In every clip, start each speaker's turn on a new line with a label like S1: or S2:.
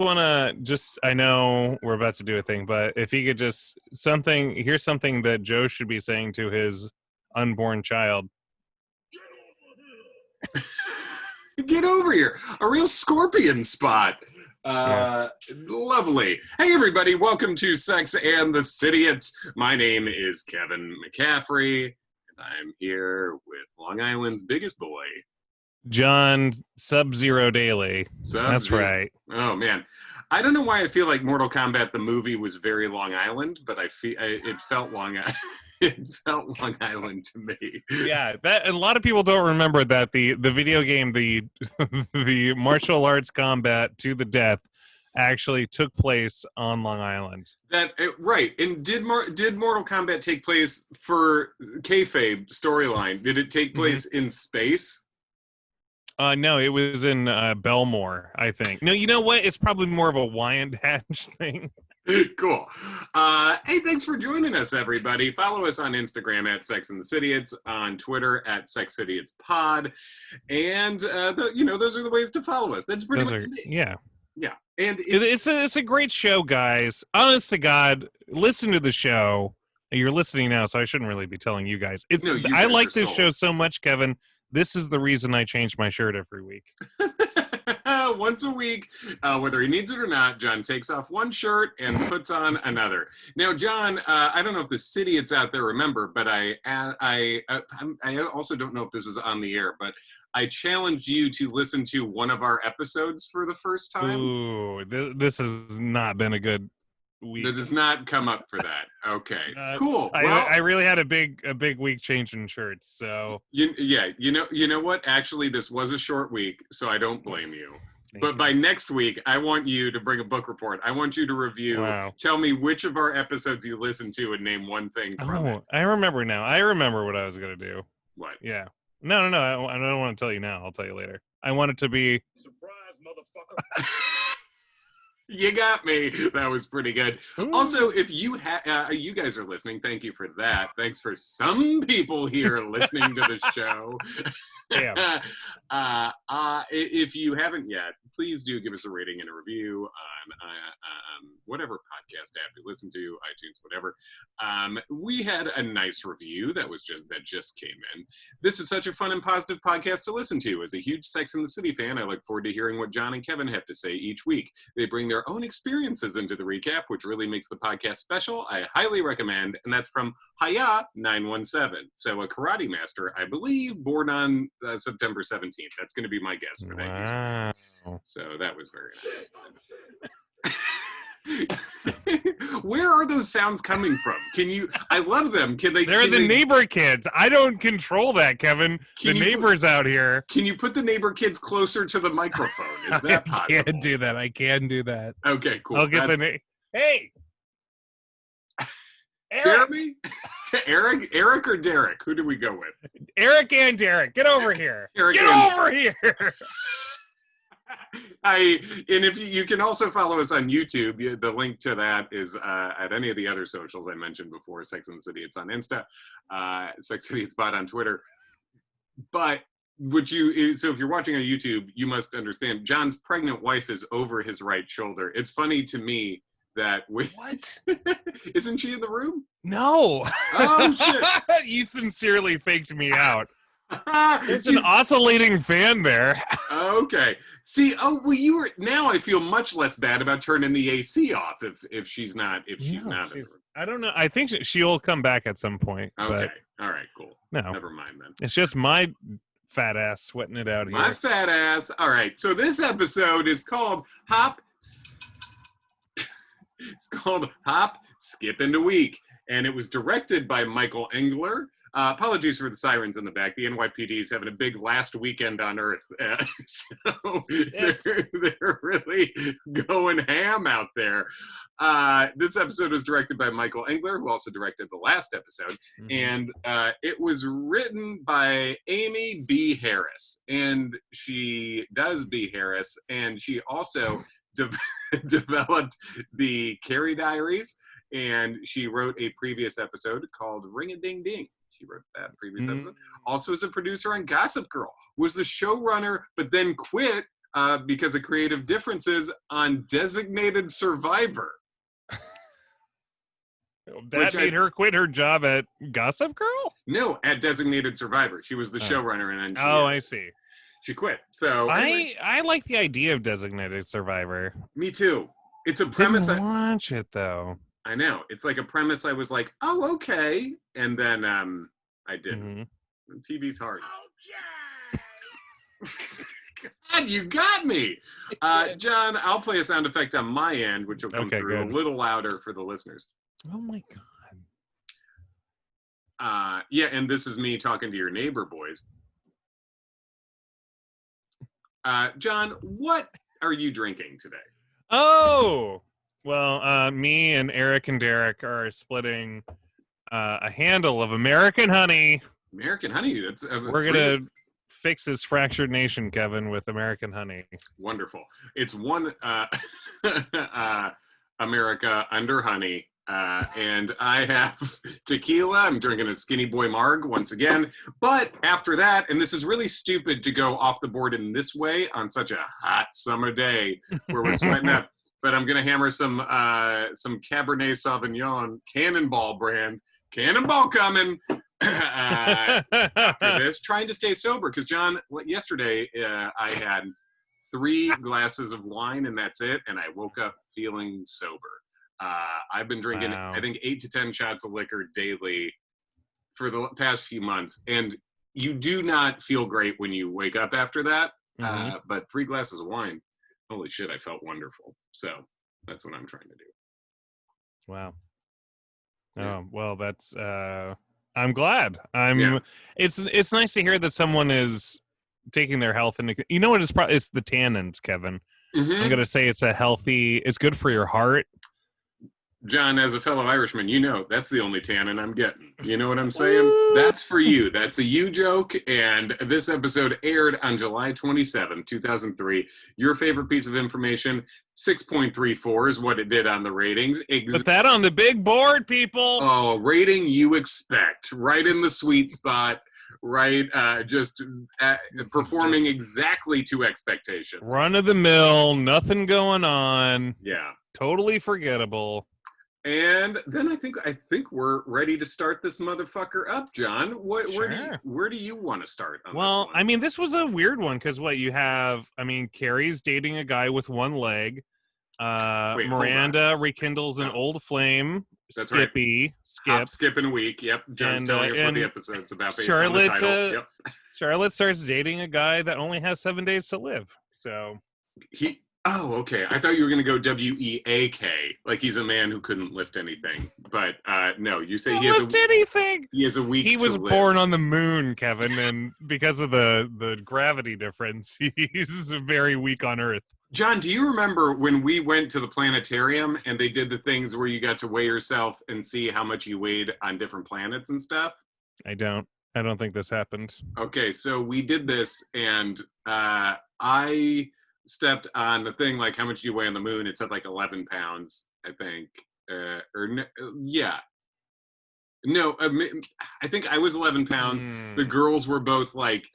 S1: want to just, I know we're about to do a thing, but if he could just here's something that Joe should be saying to his unborn child.
S2: Get over here. A real scorpion spot. Lovely. Hey, everybody. Welcome to Sex and the City. My name is Kevin McCaffrey, and I'm here with Long Island's biggest boy,
S1: John Sub-Zero Daily. That's right.
S2: Oh, man. I don't know why I feel like Mortal Kombat, the movie, was very Long Island, but it felt Long Island. It felt Long Island to me.
S1: Yeah, that a lot of people don't remember that the video game, the the martial arts combat to the death, actually took place on Long Island.
S2: Right. And did Mortal Kombat take place for kayfabe storyline? Did it take place in space?
S1: No, it was in Belmore, I think. No, you know what? It's probably more of a Wyandanch thing.
S2: Cool. Hey, thanks for joining us, everybody. Follow us on Instagram at Sex and the City. It's on Twitter at Sex City. It's Pod, and those are the ways to follow us. That's pretty much it.
S1: Yeah.
S2: And
S1: it's a great show, guys. Honest to God, listen to the show. You're listening now, so I shouldn't really be telling you guys. I like this show so much, Kevin. This is the reason I change my shirt every week.
S2: Once a week, whether he needs it or not, John takes off one shirt and puts on another. Now, John, I don't know if the City-its out there remember, but I also don't know if this was on the air, but I challenged you to listen to one of our episodes for the first time.
S1: Ooh, this has not been a good week.
S2: That does not come up for that. Okay, cool. Well,
S1: I really had a big week changing shirts. So
S2: you know what? Actually, this was a short week, so I don't blame you. But by next week, I want you to bring a book report. I want you to review. Wow. Tell me which of our episodes you listened to and name one thing from it.
S1: I remember now. I remember what I was going to do.
S2: What?
S1: Yeah. No. I don't want to tell you now. I'll tell you later. I want it to be...
S2: Surprise, motherfucker. You got me. That was pretty good.
S1: Ooh.
S2: Also, if you guys are listening, thank you for that. Thanks for some people here listening to the show.
S1: Yeah.
S2: If you haven't yet, please do give us a rating and a review on whatever podcast app you listen to, iTunes, whatever. We had a nice review that just came in. This is such a fun and positive podcast to listen to. As a huge Sex and the City fan, I look forward to hearing what John and Kevin have to say each week. They bring their own experiences into the recap, which really makes the podcast special. I highly recommend, and that's from Haya917. So a karate master, I believe, born on September 17th. That's going to be my guess for that.
S1: Wow.
S2: So that was very nice. Where are those sounds coming from? I love them. They're
S1: the neighbor kids. I don't control that, Kevin. The neighbors out here.
S2: Can you put the neighbor kids closer to the microphone? Is that possible?
S1: I can do that.
S2: Okay, cool.
S1: I'll get Hey!
S2: Jeremy? Eric or Derek? Who do we go with?
S1: Eric and Derek. Get over here. Over here.
S2: And if you can also follow us on YouTube, the link to that is at any of the other socials I mentioned before. Sex and the City, it's on Insta. Sex City, it's on Twitter. But so if you're watching on YouTube, you must understand John's pregnant wife is over his right shoulder. It's funny to me that
S1: what?
S2: Isn't she in the room?
S1: No.
S2: Oh shit!
S1: You sincerely faked me out. It's an oscillating fan there.
S2: Okay. See, now I feel much less bad about turning the AC off if she's not in the room.
S1: I don't know. I think she'll come back at some point.
S2: Okay. All right, cool.
S1: No.
S2: Never mind then.
S1: It's just my fat ass sweating it out here.
S2: My fat ass. All right. So this episode is called It's called Hop, Skip into Week. And it was directed by Michael Engler. Apologies for the sirens in the back. The NYPD is having a big last weekend on Earth. So they're really going ham out there. This episode was directed by Michael Engler, who also directed the last episode. Mm-hmm. And it was written by Amy B. Harris. And she does B. Harris. And she also developed the Carrie Diaries. And she wrote a previous episode called Ring a Ding Ding. She wrote that previous episode. Also as a producer on Gossip Girl. Was the showrunner, but then quit because of creative differences on Designated Survivor.
S1: That made her quit her job at Gossip Girl?
S2: No, at Designated Survivor. She was the showrunner, and then
S1: I see.
S2: She quit. So anyway.
S1: I like the idea of Designated Survivor.
S2: Me too. It's a premise.
S1: Didn't watch it though.
S2: I know. It's like a premise. I was like, oh, okay, and then I didn't. Mm-hmm. TV's hard. God, you got me, John. I'll play a sound effect on my end, which will come through a little louder for the listeners.
S1: Oh my
S2: god. Yeah, and this is me talking to your neighbor boys. John, what are you drinking today?
S1: Oh, well, me and Eric and Derek are splitting a handle of American Honey.
S2: American Honey. That's
S1: we're gonna fix this fractured nation, Kevin, with American Honey.
S2: Wonderful. It's one America under honey. And I have tequila. I'm drinking a Skinny Boy Marg once again. But after that, and this is really stupid to go off the board in this way on such a hot summer day where we're sweating up. But I'm going to hammer some Cabernet Sauvignon, Cannonball brand. Cannonball coming after this. Trying to stay sober because, John, yesterday I had 3 glasses of wine and that's it. And I woke up feeling sober. I've been drinking, I think, 8 to 10 shots of liquor daily for the past few months. And you do not feel great when you wake up after that. Mm-hmm. But 3 glasses of wine, holy shit, I felt wonderful. So that's what I'm trying to do.
S1: Wow. Oh, well, that's, I'm glad. It's nice to hear that someone is taking their health into, you know what, it's the tannins, Kevin. Mm-hmm. I'm going to say it's good for your heart.
S2: John, as a fellow Irishman, you know that's the only tannin I'm getting. You know what I'm saying? That's for you. That's a you joke. And this episode aired on July 27, 2003. Your favorite piece of information, 6.34 is what it did on the ratings.
S1: Put that on the big board, people.
S2: Oh, rating you expect. Right in the sweet spot. Right? Performing exactly to expectations.
S1: Run of the mill. Nothing going on.
S2: Yeah.
S1: Totally forgettable.
S2: And then I think we're ready to start this motherfucker up, John. Where do you want to start on this one?
S1: I mean, this was a weird one because Carrie's dating a guy with one leg. Miranda rekindles an old flame.
S2: That's
S1: Skippy.
S2: Right. Skip. Skipping a week. Yep. John's telling us what the episode's about based on the title. Yep.
S1: Charlotte starts dating a guy that only has 7 days to live. So
S2: Oh, okay. I thought you were going to go WEAK, like he's a man who couldn't lift anything. But no, you say he has
S1: anything.
S2: He has a week.
S1: He was born on the moon, Kevin, and because of the gravity difference, he's very weak on Earth.
S2: John, do you remember when we went to the planetarium and they did the things where you got to weigh yourself and see how much you weighed on different planets and stuff?
S1: I don't think this happened.
S2: Okay, so we did this, and I stepped on the thing, like, how much do you weigh on the moon? It said like 11 pounds, I think. No, I think I was 11 pounds. The girls were both like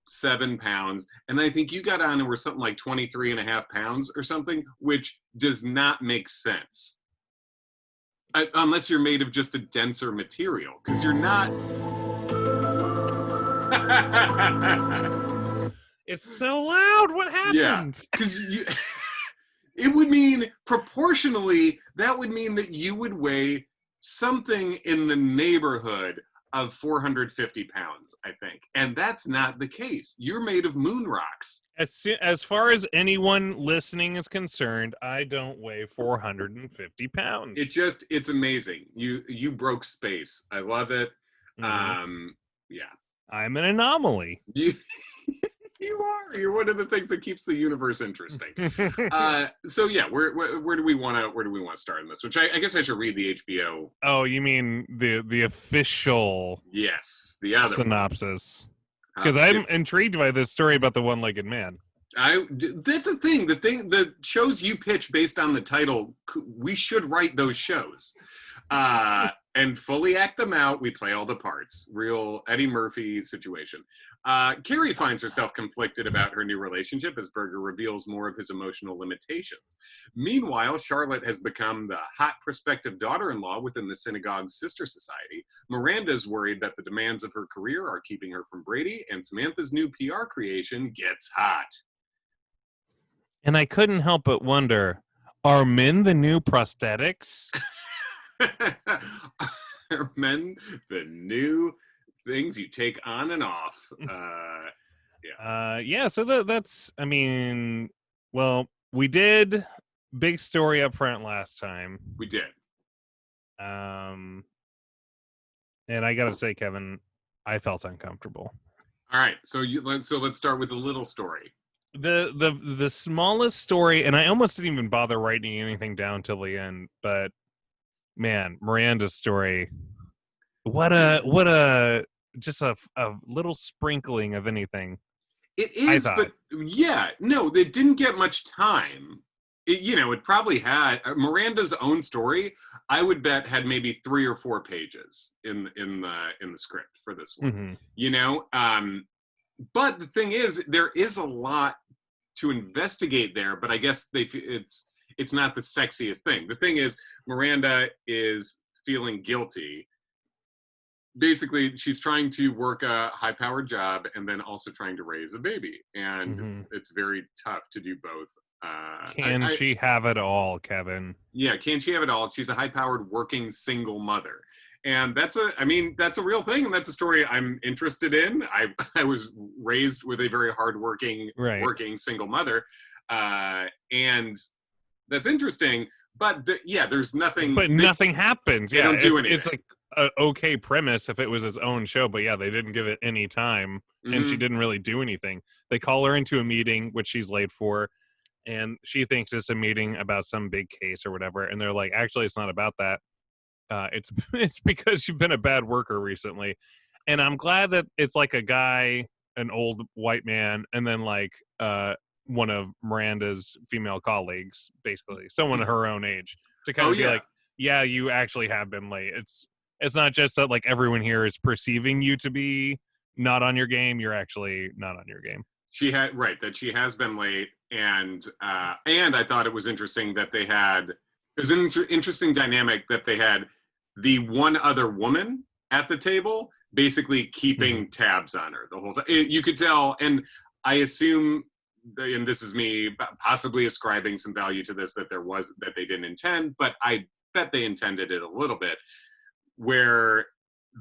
S2: 7 pounds. And I think you got on and were something like 23 and a half pounds or something, which does not make sense. Unless you're made of just a denser material, because you're not.
S1: It's so loud. What happened?
S2: Yeah, because it would mean proportionally, that would mean that you would weigh something in the neighborhood of 450 pounds, I think. And that's not the case. You're made of moon rocks.
S1: As far as anyone listening is concerned, I don't weigh 450 pounds.
S2: It's amazing. You broke space. I love it. Mm-hmm. Yeah.
S1: I'm an anomaly.
S2: You are. You're one of the things that keeps the universe interesting. So yeah, where do we want to start in this? Which I guess I should read the HBO.
S1: Oh, you mean the official?
S2: Yes, the other
S1: synopsis. Because I'm intrigued by this story about the one-legged man.
S2: That's a thing. The shows you pitch based on the title, we should write those shows. And fully act them out. We play all the parts. Real Eddie Murphy situation. Carrie finds herself conflicted about her new relationship as Berger reveals more of his emotional limitations. Meanwhile, Charlotte has become the hot prospective daughter-in-law within the synagogue's sister society. Miranda's worried that the demands of her career are keeping her from Brady, and Samantha's new PR creation gets hot.
S1: And I couldn't help but wonder, are men the new prosthetics?
S2: Are men the new things you take on and off?
S1: So that's, I mean, well, we did big story up front last time.
S2: We did.
S1: And I gotta say, Kevin, I felt uncomfortable.
S2: All right, so let's start with the little story.
S1: The smallest story, and I almost didn't even bother writing anything down till the end, but man, Miranda's story, what a just a little sprinkling of anything.
S2: It is, but yeah, no, they didn't get much time. It probably had Miranda's own story. I would bet had maybe 3 or 4 pages in the script for this one. Mm-hmm. But the thing is, there is a lot to investigate there. But I guess it's not the sexiest thing. The thing is, Miranda is feeling guilty. Basically, she's trying to work a high-powered job and then also trying to raise a baby, and it's very tough to do both.
S1: Can she have it all, Kevin?
S2: Yeah, can she have it all? She's a high-powered working single mother, and that's a real thing, and that's a story I'm interested in. I was raised with a very hardworking, working single mother, and that's interesting. But there's nothing.
S1: But nothing happens.
S2: They don't do anything.
S1: It's like an okay premise if it was its own show, but yeah, they didn't give it any time, and she didn't really do anything. They call her into a meeting, which she's late for, and she thinks it's a meeting about some big case or whatever, and they're like, actually, it's not about that. It's because you've been a bad worker recently. And I'm glad that it's like a guy, an old white man, and then like one of Miranda's female colleagues, basically someone her own age, to kind of be like, yeah, you actually have been late. It's not just that like everyone here is perceiving you to be not on your game. You're actually not on your game.
S2: She has been late, and I thought it was interesting that they had. It was an interesting dynamic that they had the one other woman at the table, basically keeping tabs on her the whole time. You could tell, and I assume, and this is me possibly ascribing some value to this that they didn't intend, but I bet they intended it a little bit, where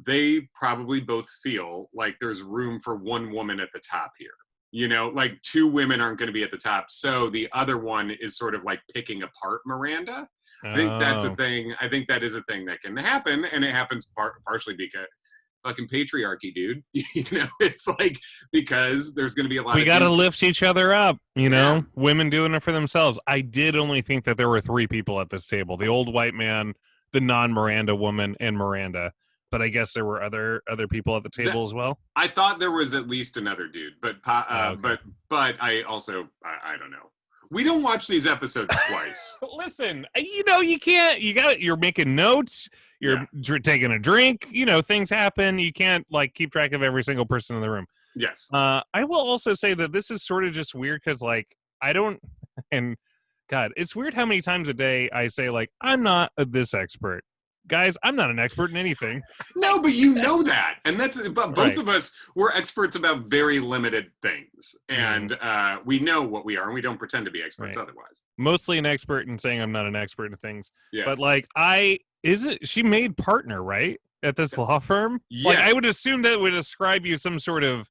S2: they probably both feel like there's room for one woman at the top here. Like 2 women aren't going to be at the top, so the other one is sort of like picking apart Miranda. I think that's a thing. I think that is a thing that can happen, and it happens partially because fucking patriarchy, dude. It's like because there's going to be a lot.
S1: We got to lift each other up. Women doing it for themselves. I did only think that there were 3 people at this table: the old white man, the non-Miranda woman, and Miranda. But I guess there were other people at the table as well. I thought there was at least another dude, but I also I don't know. We don't watch these episodes twice. Listen, you can't. You're making notes. You're taking a drink. Things happen. You can't like keep track of every single person in the room.
S2: Yes.
S1: I will also say that this is sort of just weird because like I don't. And God, it's weird how many times a day I say like I'm not this expert. Guys, I'm not an expert in anything.
S2: No, but you know that. And but both of us, we're experts about very limited things. And we know what we are, and we don't pretend to be experts otherwise.
S1: Mostly an expert in saying I'm not an expert in things.
S2: Yeah.
S1: But like, she made partner, right? At this law firm?
S2: Yes.
S1: Like, I would assume that would ascribe you some sort of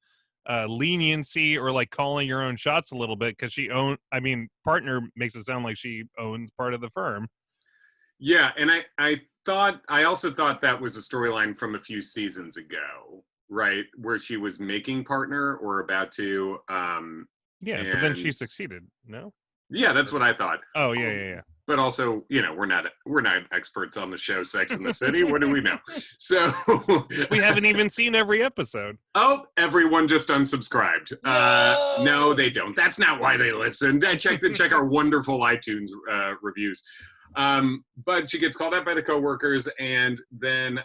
S1: leniency or like calling your own shots a little bit because partner makes it sound like she owns part of the firm.
S2: Yeah, and I also thought that was a storyline from a few seasons ago, right? Where she was making partner or about to.
S1: But then she succeeded, no?
S2: Yeah, that's what I thought.
S1: Oh, yeah.
S2: But also, we're not experts on the show Sex and the City. What do we know? So
S1: we haven't even seen every episode.
S2: Oh, everyone just unsubscribed. No, they don't. That's not why they listened. I check our wonderful iTunes reviews. But she gets called out by the coworkers, and then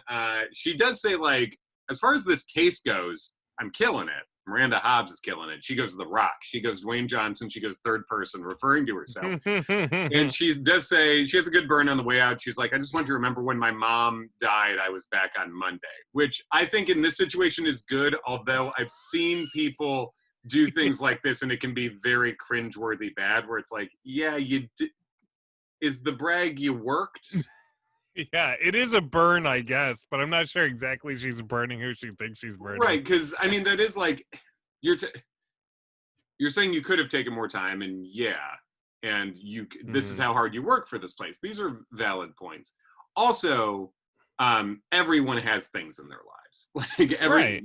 S2: she does say, like, as far as this case goes, I'm killing it, Miranda Hobbs is killing it. She goes The Rock. She goes Dwayne Johnson. She goes third person, referring to herself. And she does say, she has a good burn on the way out. She's like, I just want you to remember when my mom died, I was back on Monday, which I think in this situation is good, although I've seen people do things like this and it can be very cringeworthy bad, where it's like, yeah, is the brag you worked?
S1: Yeah, it is a burn, I guess, but I'm not sure exactly she's burning who she thinks she's burning.
S2: Right, because, I mean, that is like, you're saying you could have taken more time, and and this is how hard you work for this place. These are valid points. Also, everyone has things in their lives. Like,
S1: right.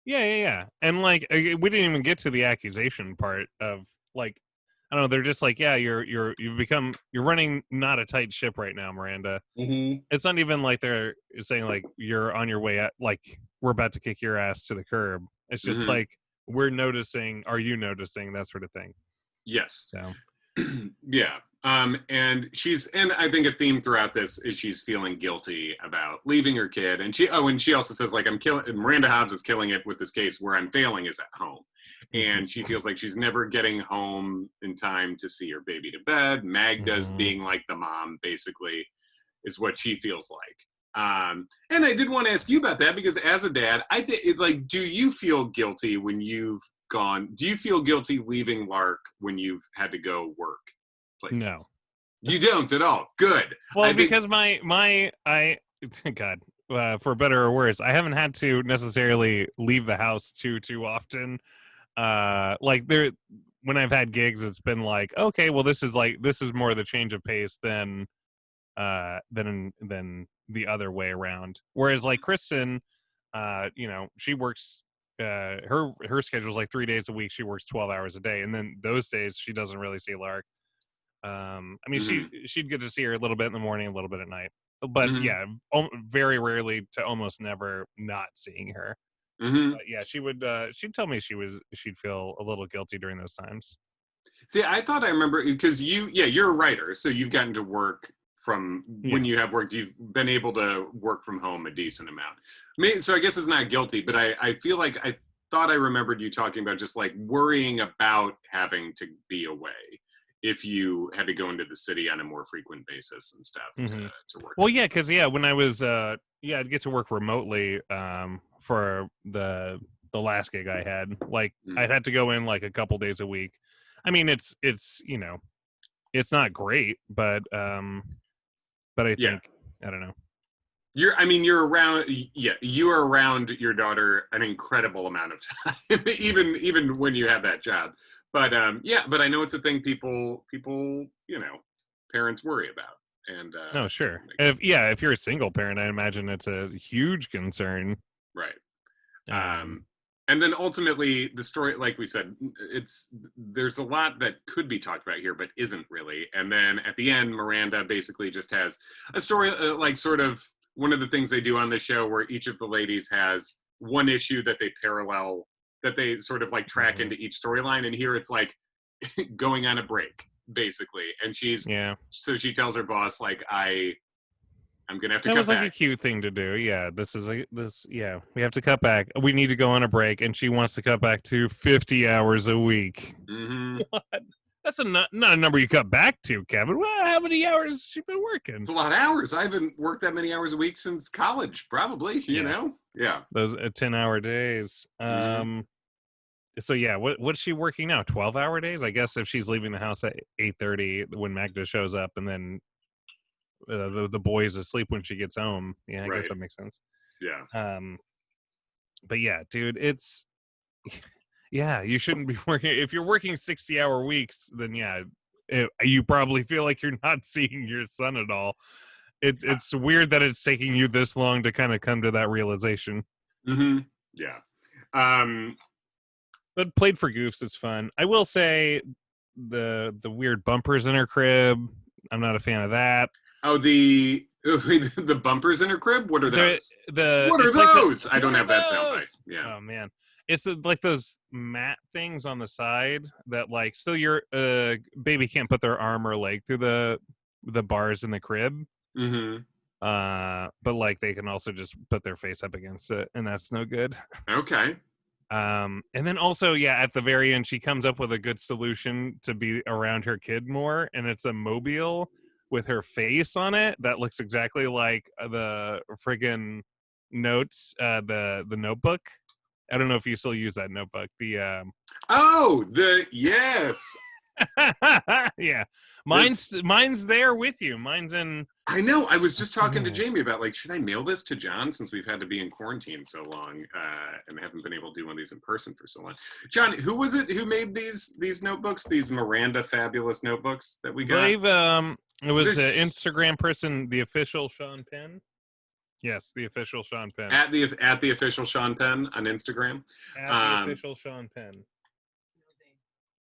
S2: Yeah.
S1: And, like, we didn't even get to the accusation part of, like, I don't know, they're just like, yeah, you're running not a tight ship right now, Miranda.
S2: Mm-hmm.
S1: It's not even like they're saying, like, you're on your way at, like, we're about to kick your ass to the curb. It's just like, we're noticing, are you noticing, that sort of thing.
S2: Yes.
S1: So
S2: yeah. And I think a theme throughout this is she's feeling guilty about leaving her kid. And she also says, like, Miranda Hobbs is killing it with this case. Where I'm failing is at home. And she feels like she's never getting home in time to see her baby to bed. Magda's being like the mom, basically, is what she feels like. And I did want to ask you about that, because as a dad, I think, like, do you feel guilty when you've gone? Do you feel guilty leaving Lark when you've had to go work places?
S1: No,
S2: you don't at all. Good.
S1: Well, because God, for better or worse, I haven't had to necessarily leave the house too often. Like, when I've had gigs, it's been like, okay, well, this is more the change of pace than the other way around. Whereas, like, Kristen, she works, her schedule's like 3 days a week. She works 12 hours a day, and then those days she doesn't really see Lark. I mean, she'd get to see her a little bit in the morning, a little bit at night, but very rarely to almost never not seeing her. But yeah, she'd tell me she'd feel a little guilty during those times.
S2: See, I thought I remember, because you're a writer, so you've gotten to work from when you have worked, you've been able to work from home a decent amount. So I guess it's not guilty, but I feel like I thought I remembered you talking about just like worrying about having to be away if you had to go into the city on a more frequent basis and stuff to work.
S1: Well, yeah, because when I was I'd get to work remotely for the last gig I had. Like, I'd had to go in like a couple days a week. I mean, it's it's not great, but I think I don't know.
S2: You're around. Yeah, you are around your daughter an incredible amount of time, even when you have that job. But but I know it's a thing people parents worry about. And
S1: no, sure. If you're a single parent, I imagine it's a huge concern.
S2: Right. And then ultimately the story, like we said, there's a lot that could be talked about here, but isn't really. And then at the end, Miranda basically just has a story, like sort of one of the things they do on the show, where each of the ladies has one issue that they parallel, that they sort of like track into each storyline. And here it's like going on a break, basically. And so she tells her boss, like, I'm gonna have to cut back.
S1: That was like a cute thing to do. Yeah, we have to cut back. We need to go on a break, and she wants to cut back to 50 hours a week. What? That's not a number you cut back to, Kevin. Well, how many hours has she been working?
S2: It's a lot of hours. I haven't worked that many hours a week since college, probably. You know,
S1: those 10-hour days. So yeah, what's she working now? 12-hour days, I guess. If she's leaving the house at 8:30 when Magda shows up, and then the boy's asleep when she gets home. Yeah, I guess that makes sense.
S2: Yeah.
S1: But yeah, dude, it's you shouldn't be working. If you're working 60-hour weeks, then you probably feel like you're not seeing your son at all. It's weird that it's taking you this long to kind of come to that realization.
S2: Yeah.
S1: But played for goofs, it's fun. I will say the weird bumpers in her crib, I'm not a fan of that.
S2: Oh, the bumpers in her crib? What are those? What are those? I don't have that soundbite. Yeah.
S1: Oh man, it's like those mat things on the side that, like, so your baby can't put their arm or leg through the bars in the crib. But like they can also just put their face up against it, and that's no good.
S2: Okay.
S1: And then also, yeah, at the very end, she comes up with a good solution to be around her kid more, and it's a mobile with her face on it that looks exactly like the friggin' notes, the Notebook. I don't know if you still use that notebook. The
S2: yes.
S1: yeah, mine's there with you. Mine's in.
S2: I know. I was just talking to Jamie about, like, should I mail this to John since we've had to be in quarantine so long and haven't been able to do one of these in person for so long. John, who was it who made these notebooks? These Miranda fabulous notebooks that we got.
S1: I believe it was an Instagram person, the official Sean Penn. Yes, the official Sean Penn.
S2: At the official Sean Penn on Instagram.
S1: At the official Sean Penn.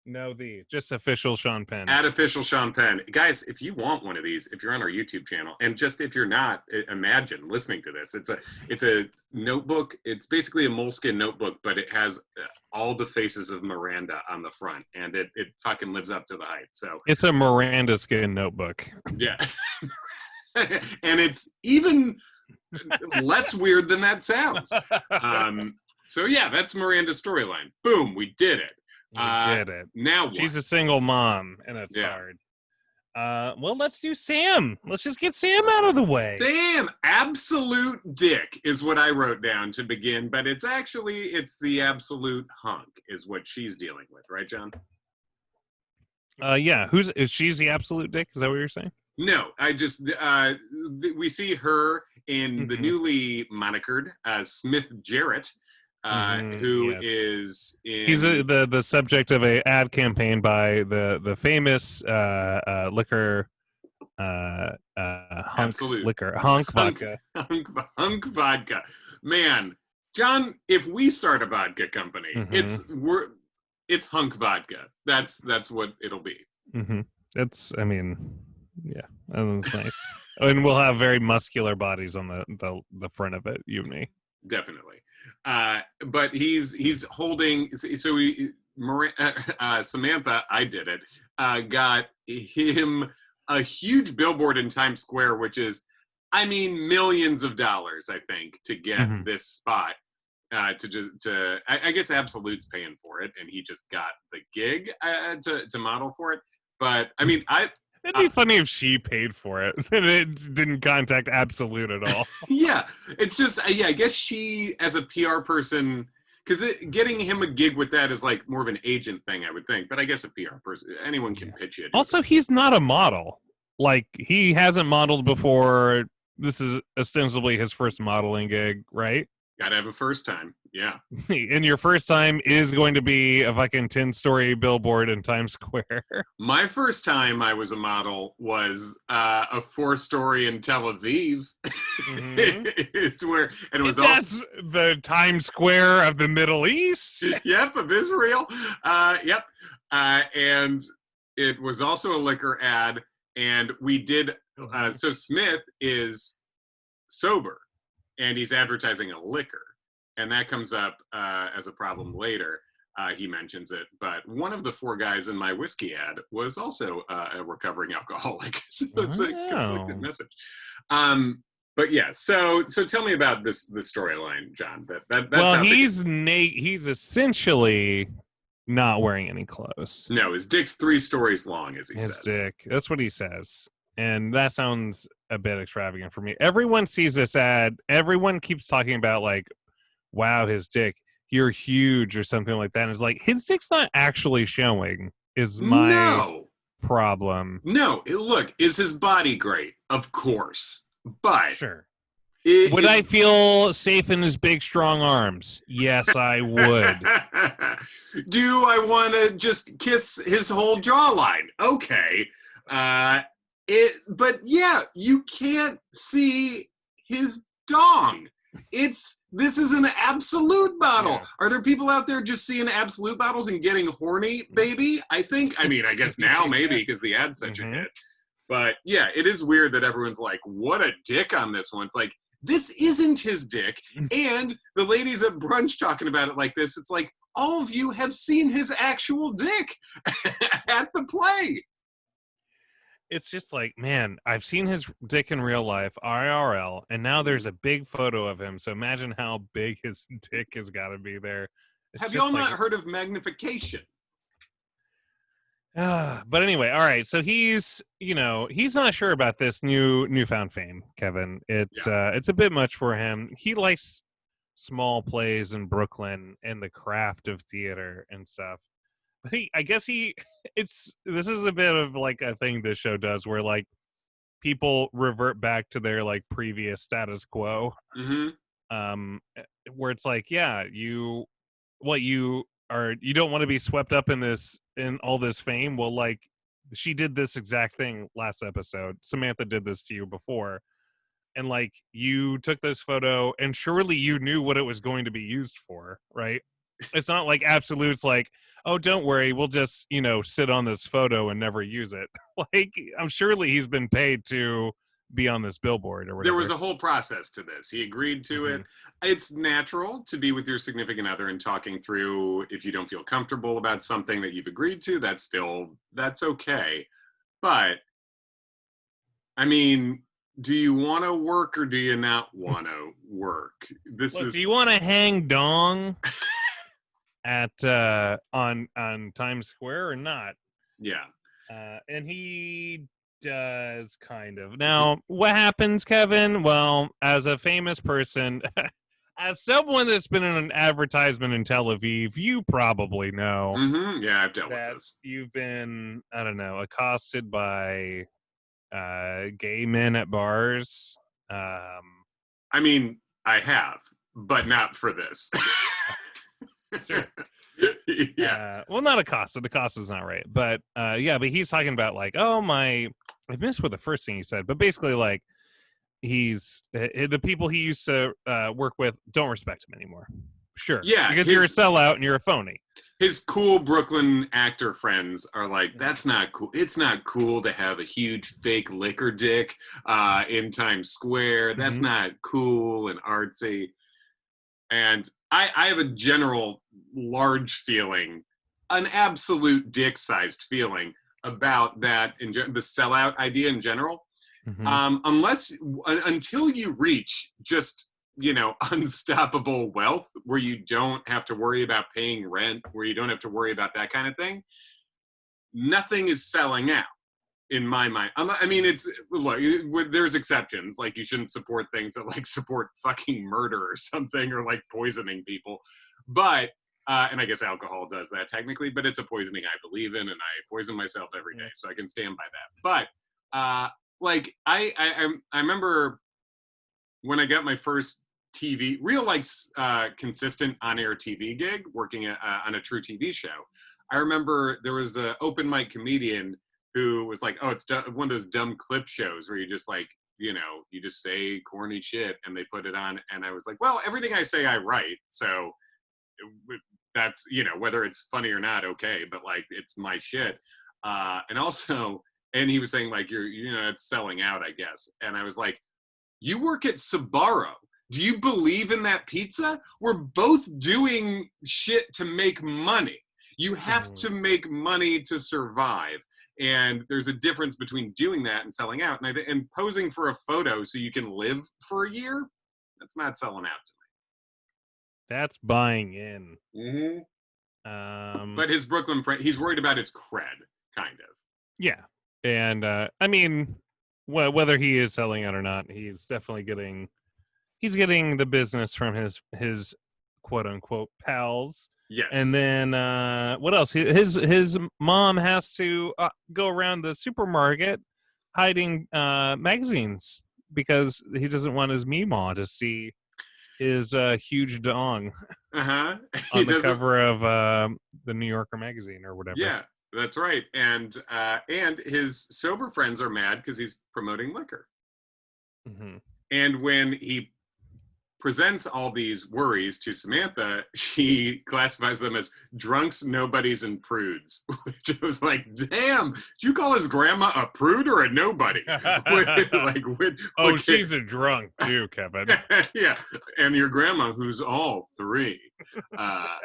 S1: No, just official Sean Penn.
S2: At official Sean Penn. Guys, if you want one of these, if you're on our YouTube channel, and just if you're not, imagine listening to this. It's a notebook. It's basically a moleskin notebook, but it has all the faces of Miranda on the front, and it fucking lives up to the hype. So
S1: it's a Miranda skin notebook.
S2: Yeah. And it's even less weird than that sounds. So yeah, that's Miranda's storyline. Boom, we did it.
S1: We did it.
S2: Now what?
S1: She's a single mom, and it's hard. Well, let's do Sam. Let's just get Sam out of the way.
S2: Sam, absolute dick is what I wrote down to begin, but it's the absolute hunk is what she's dealing with, right, John?
S1: Yeah. She's the absolute dick? Is that what you're saying?
S2: No, I just we see her in the newly monikered Smith Jarrett. Who is in...
S1: He's the subject of a ad campaign by the famous liquor Hunk
S2: Absolute
S1: liquor Hunk vodka.
S2: Hunk vodka. Man, John, if we start a vodka company, it's Hunk vodka. That's what it'll be.
S1: That's nice. And we'll have very muscular bodies on the front of it, you and me.
S2: Definitely. But he's holding. So Samantha, I did it. Got him a huge billboard in Times Square, which is, millions of dollars, I think, to get this spot. I guess Absolut's paying for it, and he just got the gig to model for it. But
S1: it'd be funny if she paid for it and it didn't contact Absolut at all.
S2: Yeah, it's just, I guess she, as a PR person, because getting him a gig with that is like more of an agent thing, I would think. But I guess a PR person, anyone can pitch it.
S1: Also, he's not a model. Like, he hasn't modeled before. This is ostensibly his first modeling gig, right?
S2: Gotta have a first time, yeah.
S1: And your first time is going to be a fucking 10-story billboard in Times Square.
S2: My first time I was a model was a 4-story in Tel Aviv. It's where, and it was
S1: that's the Times Square of the Middle East.
S2: Yep, of Israel. Yep, and it was also a liquor ad, and we did. So Smith is sober. And he's advertising a liquor, and that comes up as a problem later. He mentions it, but one of the 4 guys in my whiskey ad was also a recovering alcoholic. So it's a conflicted message. But yeah, so tell me about the storyline, John. That's
S1: he's essentially not wearing any clothes.
S2: No, his dick's 3 stories long, as he says.
S1: His dick. That's what he says. And that sounds a bit extravagant for me. Everyone sees this ad. Everyone keeps talking about, like, wow, his dick, you're huge or something like that. And it's like, his dick's not actually showing is my problem.
S2: No, look, is his body great? Of course. But
S1: sure. Would I feel safe in his big, strong arms? Yes, I would.
S2: Do I want to just kiss his whole jawline? Okay. But yeah, you can't see his dong. This is an Absolut bottle. Yeah. Are there people out there just seeing Absolut bottles and getting horny, baby? I guess now maybe because the ad's such a hit. But yeah, it is weird that everyone's like, what a dick on this one. It's like, this isn't his dick. And the ladies at brunch talking about it like this, it's like, all of you have seen his actual dick at the play.
S1: It's just like, man, I've seen his dick in real life, IRL, and now there's a big photo of him. So imagine how big his dick has got to be there.
S2: Have y'all not heard of magnification?
S1: But anyway, all right. So he's not sure about this newfound fame, Kevin. It's a bit much for him. He likes small plays in Brooklyn and the craft of theater and stuff. But this is a bit of like a thing this show does where like people revert back to their like previous status quo.
S2: Mm-hmm.
S1: Where it's like, you don't want to be swept up in all this fame. Well, like she did this exact thing last episode. Samantha did this to you before. And like you took this photo and surely you knew what it was going to be used for, right? It's not like Absolut's like, oh, don't worry, we'll just, sit on this photo and never use it. Like, I'm surely he's been paid to be on this billboard or whatever.
S2: There was a whole process to this. He agreed to it. It's natural to be with your significant other and talking through if you don't feel comfortable about something that you've agreed to, that's okay. But, I mean, do you want to work or do you not want to work? Do
S1: you want to hang dong at on Times Square or not?
S2: Yeah.
S1: And he does kind of. Now, what happens, Kevin? Well, as a famous person, as someone that's been in an advertisement in Tel Aviv, you probably know.
S2: Mm-hmm. Yeah, I've dealt with this.
S1: You've been, I don't know, accosted by gay men at bars.
S2: I mean, I have, but not for this.
S1: Sure.
S2: Yeah.
S1: Well, not accosted. Accosted's not right, but but he's talking about like, I missed what the first thing he said, but basically like the people he used to work with don't respect him anymore. Sure.
S2: Yeah.
S1: Because you're a sellout and you're a phony.
S2: His cool Brooklyn actor friends are like, that's not cool. It's not cool to have a huge fake liquor dick in Times Square. That's not cool and artsy. And I have a general large feeling, an absolute dick-sized feeling about that, the sellout idea in general. Until you reach just, unstoppable wealth where you don't have to worry about paying rent, where you don't have to worry about that kind of thing, nothing is selling out. In my mind, I mean, there's exceptions. Like you shouldn't support things that like support fucking murder or something, or like poisoning people. But and I guess alcohol does that technically, but it's a poisoning I believe in, and I poison myself every day, so I can stand by that. But like I remember when I got my first TV, real like consistent on-air TV gig, working on a true TV show. I remember there was an open mic comedian who was like, oh, it's one of those dumb clip shows where you just like, you just say corny shit and they put it on. And I was like, well, everything I say, I write. So that's, whether it's funny or not, okay. But like, it's my shit. And he was saying like, it's selling out, I guess. And I was like, you work at Sbarro. Do you believe in that pizza? We're both doing shit to make money. You have to make money to survive. And there's a difference between doing that and selling out. And posing for a photo so you can live for a year, that's not selling out to me.
S1: That's buying in.
S2: Mm-hmm. But his Brooklyn friend, he's worried about his cred, kind of.
S1: Yeah. And I mean, whether he is selling out or not, he's definitely getting the business from his quote unquote pals.
S2: Yes.
S1: And then what else? His mom has to go around the supermarket hiding magazines because he doesn't want his Meemaw to see his huge dong on the cover of the New Yorker magazine or whatever.
S2: Yeah, that's right. And his sober friends are mad because he's promoting liquor. And when he presents all these worries to Samantha, she classifies them as drunks, nobodies, and prudes. Which was like, damn, did you call his grandma a prude or a nobody?
S1: She's a drunk too, Kevin.
S2: Yeah, and your grandma, who's all three.
S1: I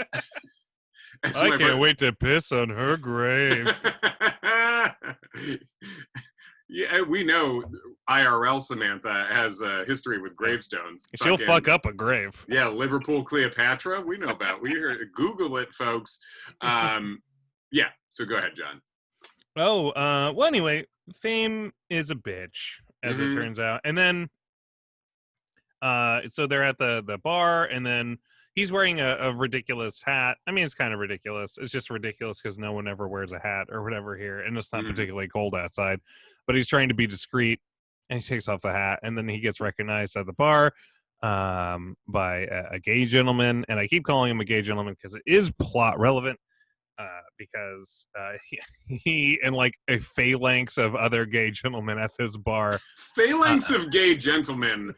S1: can't wait to piss on her grave.
S2: Yeah, we know. IRL Samantha has a history with gravestones.
S1: She'll fuck up a grave.
S2: Yeah, Liverpool Cleopatra. We know about. We heard. Google it, folks. Yeah. So go ahead, John.
S1: Oh, well, anyway, Fame is a bitch, as it turns out, and then, so they're at the bar, and then he's wearing a ridiculous hat. I mean, it's kind of ridiculous. It's just ridiculous because no one ever wears a hat or whatever here, and it's not particularly cold outside. But he's trying to be discreet, and he takes off the hat, and then he gets recognized at the bar by a gay gentleman. And I keep calling him a gay gentleman because it is plot relevant, because he and like a phalanx of other gay gentlemen at this bar.
S2: Phalanx of gay gentlemen.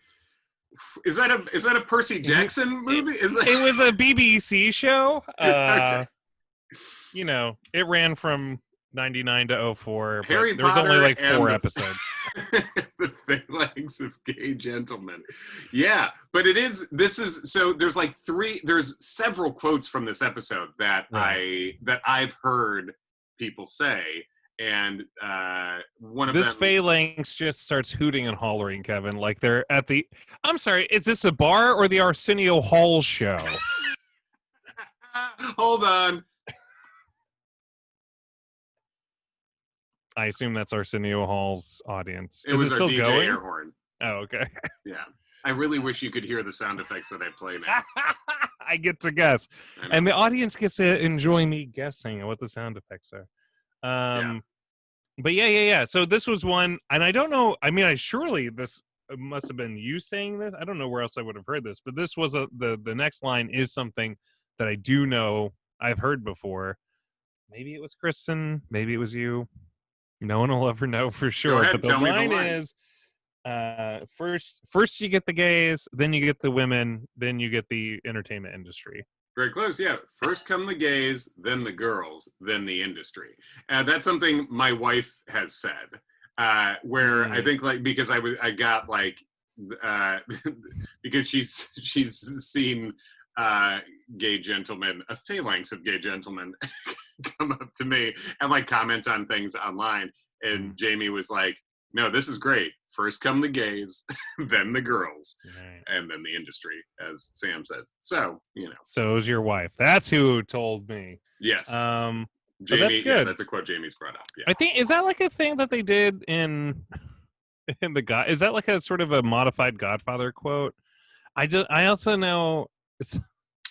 S2: Is that a Percy Jackson movie?
S1: It was a BBC show.
S2: Okay.
S1: You know, it ran from 99 to 04.
S2: Harry
S1: There's
S2: Potter
S1: only like
S2: and
S1: 4 episodes.
S2: The phalanx of gay gentlemen. Yeah, but there's several quotes from this episode that I've heard people say. And one of
S1: this
S2: them,
S1: phalanx just starts hooting and hollering, Kevin, like they're at the. I'm sorry, is this a bar or the Arsenio Hall show?
S2: Hold on.
S1: I assume that's Arsenio Hall's audience.
S2: Is it
S1: still
S2: DJ
S1: going?
S2: air horn.
S1: Oh, okay.
S2: Yeah. I really wish you could hear the sound effects that I play now.
S1: I get to guess. And the audience gets to enjoy me guessing what the sound effects are. But yeah. So this was one, and I don't know. I mean, surely this must have been you saying this. I don't know where else I would have heard this, but this was the next line is something that I do know I've heard before. Maybe it was Kristen. Maybe it was you. No one will ever know for sure.
S2: Go ahead,
S1: but the
S2: tell me
S1: line
S2: the line.
S1: is, first you get the gays, then you get the women, then you get the entertainment industry.
S2: Very close, yeah. First come the gays, then the girls, then the industry. That's something my wife has said. Where I think, like, because I got like, because she's seen gay gentlemen, a phalanx of gay gentlemen, come up to me and like comment on things online, and Jamie was like, "No, this is great. First come the gays, then the girls, and then the industry," as Sam says. So, you know.
S1: So it was your wife. That's who told me.
S2: Yes.
S1: Jamie,
S2: that's good.
S1: Yeah,
S2: that's a quote Jamie's brought up. Yeah.
S1: I think, is that like a thing that they did in the God? Is that like a sort of a modified Godfather quote? I also know.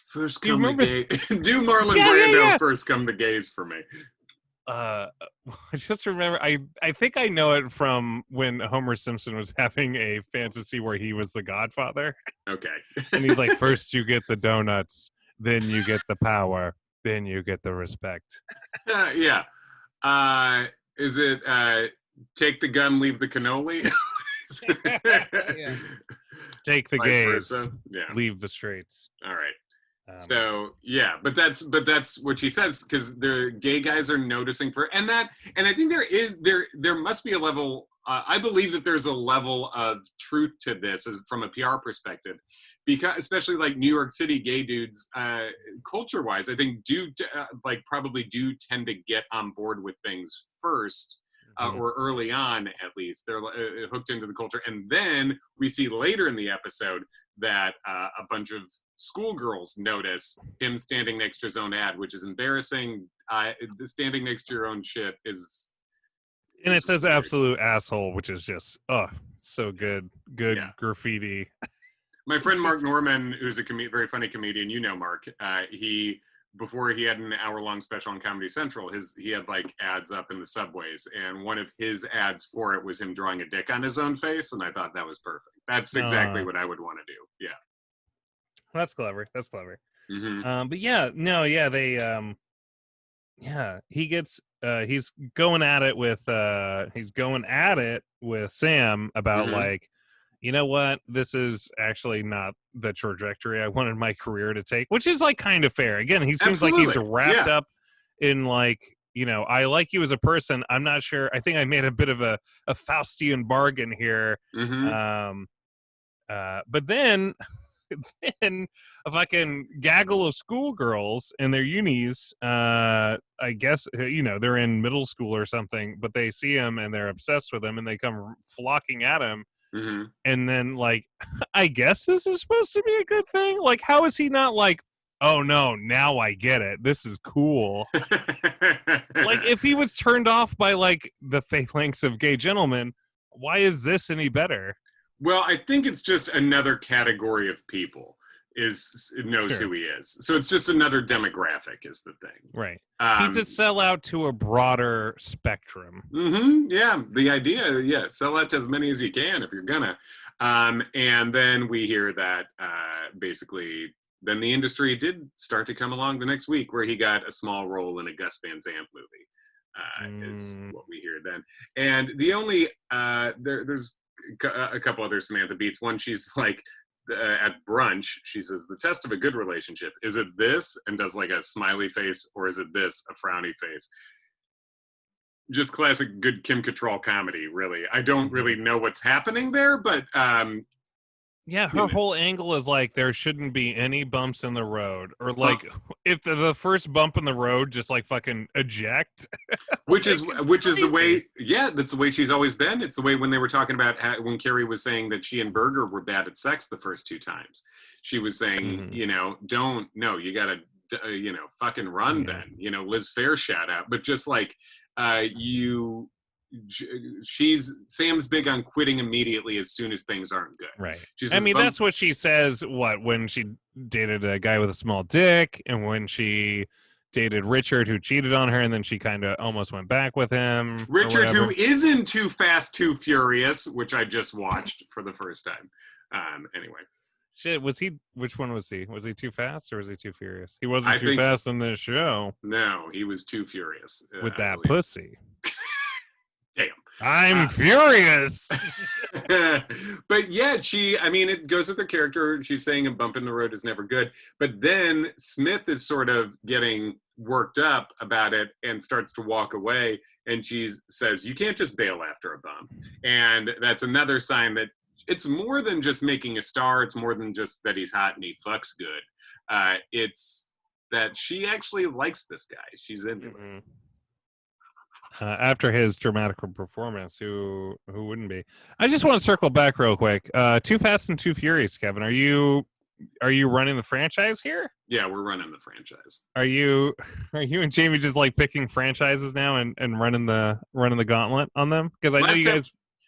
S2: First come the gays. Do Marlon Brando first come the gays for me.
S1: I just remember, I think I know it from when Homer Simpson was having a fantasy where he was the Godfather.
S2: Okay.
S1: And he's like, first you get the donuts, then you get the power, then you get the respect.
S2: Yeah. Is it take the gun, leave the cannoli?
S1: Yeah. Take the gays, leave the streets.
S2: All right. So yeah, but that's what she says, because the gay guys are noticing and I think there must be a level. I believe that there's a level of truth to this from a PR perspective, because especially like New York City gay dudes, culture wise, I think probably do tend to get on board with things first. Or early on, at least, they're hooked into the culture. And then we see later in the episode that a bunch of schoolgirls notice him standing next to his own ad, which is embarrassing. Standing next to your own shit is...
S1: And it says absolute asshole, which is just, so good. Good graffiti.
S2: My friend Mark Norman, who's a very funny comedian, you know Mark, before he had an hour-long special on Comedy Central, he had like ads up in the subways, and one of his ads for it was him drawing a dick on his own face, and I thought that was perfect. That's exactly what I would want to do. Yeah,
S1: that's clever.
S2: Mm-hmm.
S1: But he gets he's going at it with Sam about like, you know what, this is actually not the trajectory I wanted my career to take, which is like kind of fair. Again, he seems like he's wrapped up in like, you know, I like you as a person. I'm not sure. I think I made a bit of a Faustian bargain here. But then then a fucking gaggle of schoolgirls in their unis, I guess, they're in middle school or something, but they see him and they're obsessed with him and they come flocking at him.
S2: Mm-hmm.
S1: And then, like, I guess this is supposed to be a good thing. Like, how is he not like, oh no, now I get it. This is cool. Like, if he was turned off by, like, the phalanx of gay gentlemen, why is this any better?
S2: Well, I think it's just another category of people knows who he is. So it's just another demographic is the thing.
S1: Right. He's a sellout to a broader spectrum.
S2: Mm-hmm. Yeah. The idea, sell out to as many as you can if you're gonna. And then we hear that basically then the industry did start to come along the next week where he got a small role in a Gus Van Sant movie, is what we hear then. And the only, there's a couple other Samantha beats. One, she's like, at brunch, she says, the test of a good relationship, is it this? And does like a smiley face, or is it this, a frowny face? Just classic good Kim Cattrall comedy, really. I don't really know what's happening there, but
S1: yeah, her whole angle is like there shouldn't be any bumps in the road, or like if the first bump in the road, just like fucking eject.
S2: Which is the way. Yeah, that's the way she's always been. It's the way when they were talking about when Carrie was saying that she and Berger were bad at sex the first 2 times. She was saying, you gotta, fucking run then. Liz Phair shout out, but just like Sam's big on quitting immediately as soon as things aren't good.
S1: Right.
S2: Says,
S1: that's what she says. When she dated a guy with a small dick, and when she dated Richard, who cheated on her, and then she kind of almost went back with him.
S2: Richard, who is in Too Fast, Too Furious, which I just watched for the first time. Anyway.
S1: Shit, was he? Which one was he? Was he Too Fast or was he Too Furious? He wasn't too fast in this show.
S2: No, he was Too Furious
S1: with that pussy.
S2: Damn.
S1: I'm furious.
S2: But yeah, it goes with her character. She's saying a bump in the road is never good. But then Smith is sort of getting worked up about it and starts to walk away. And she says, you can't just bail after a bump. And that's another sign that it's more than just making a star. It's more than just that he's hot and he fucks good. It's that she actually likes this guy. She's into it.
S1: After his dramatic performance, who wouldn't be? I just want to circle back real quick. Too Fast and Too Furious, Kevin. Are you running the franchise here?
S2: Yeah, we're running the franchise.
S1: Are you and Jamie just like picking franchises now and running the gauntlet on them? Because I know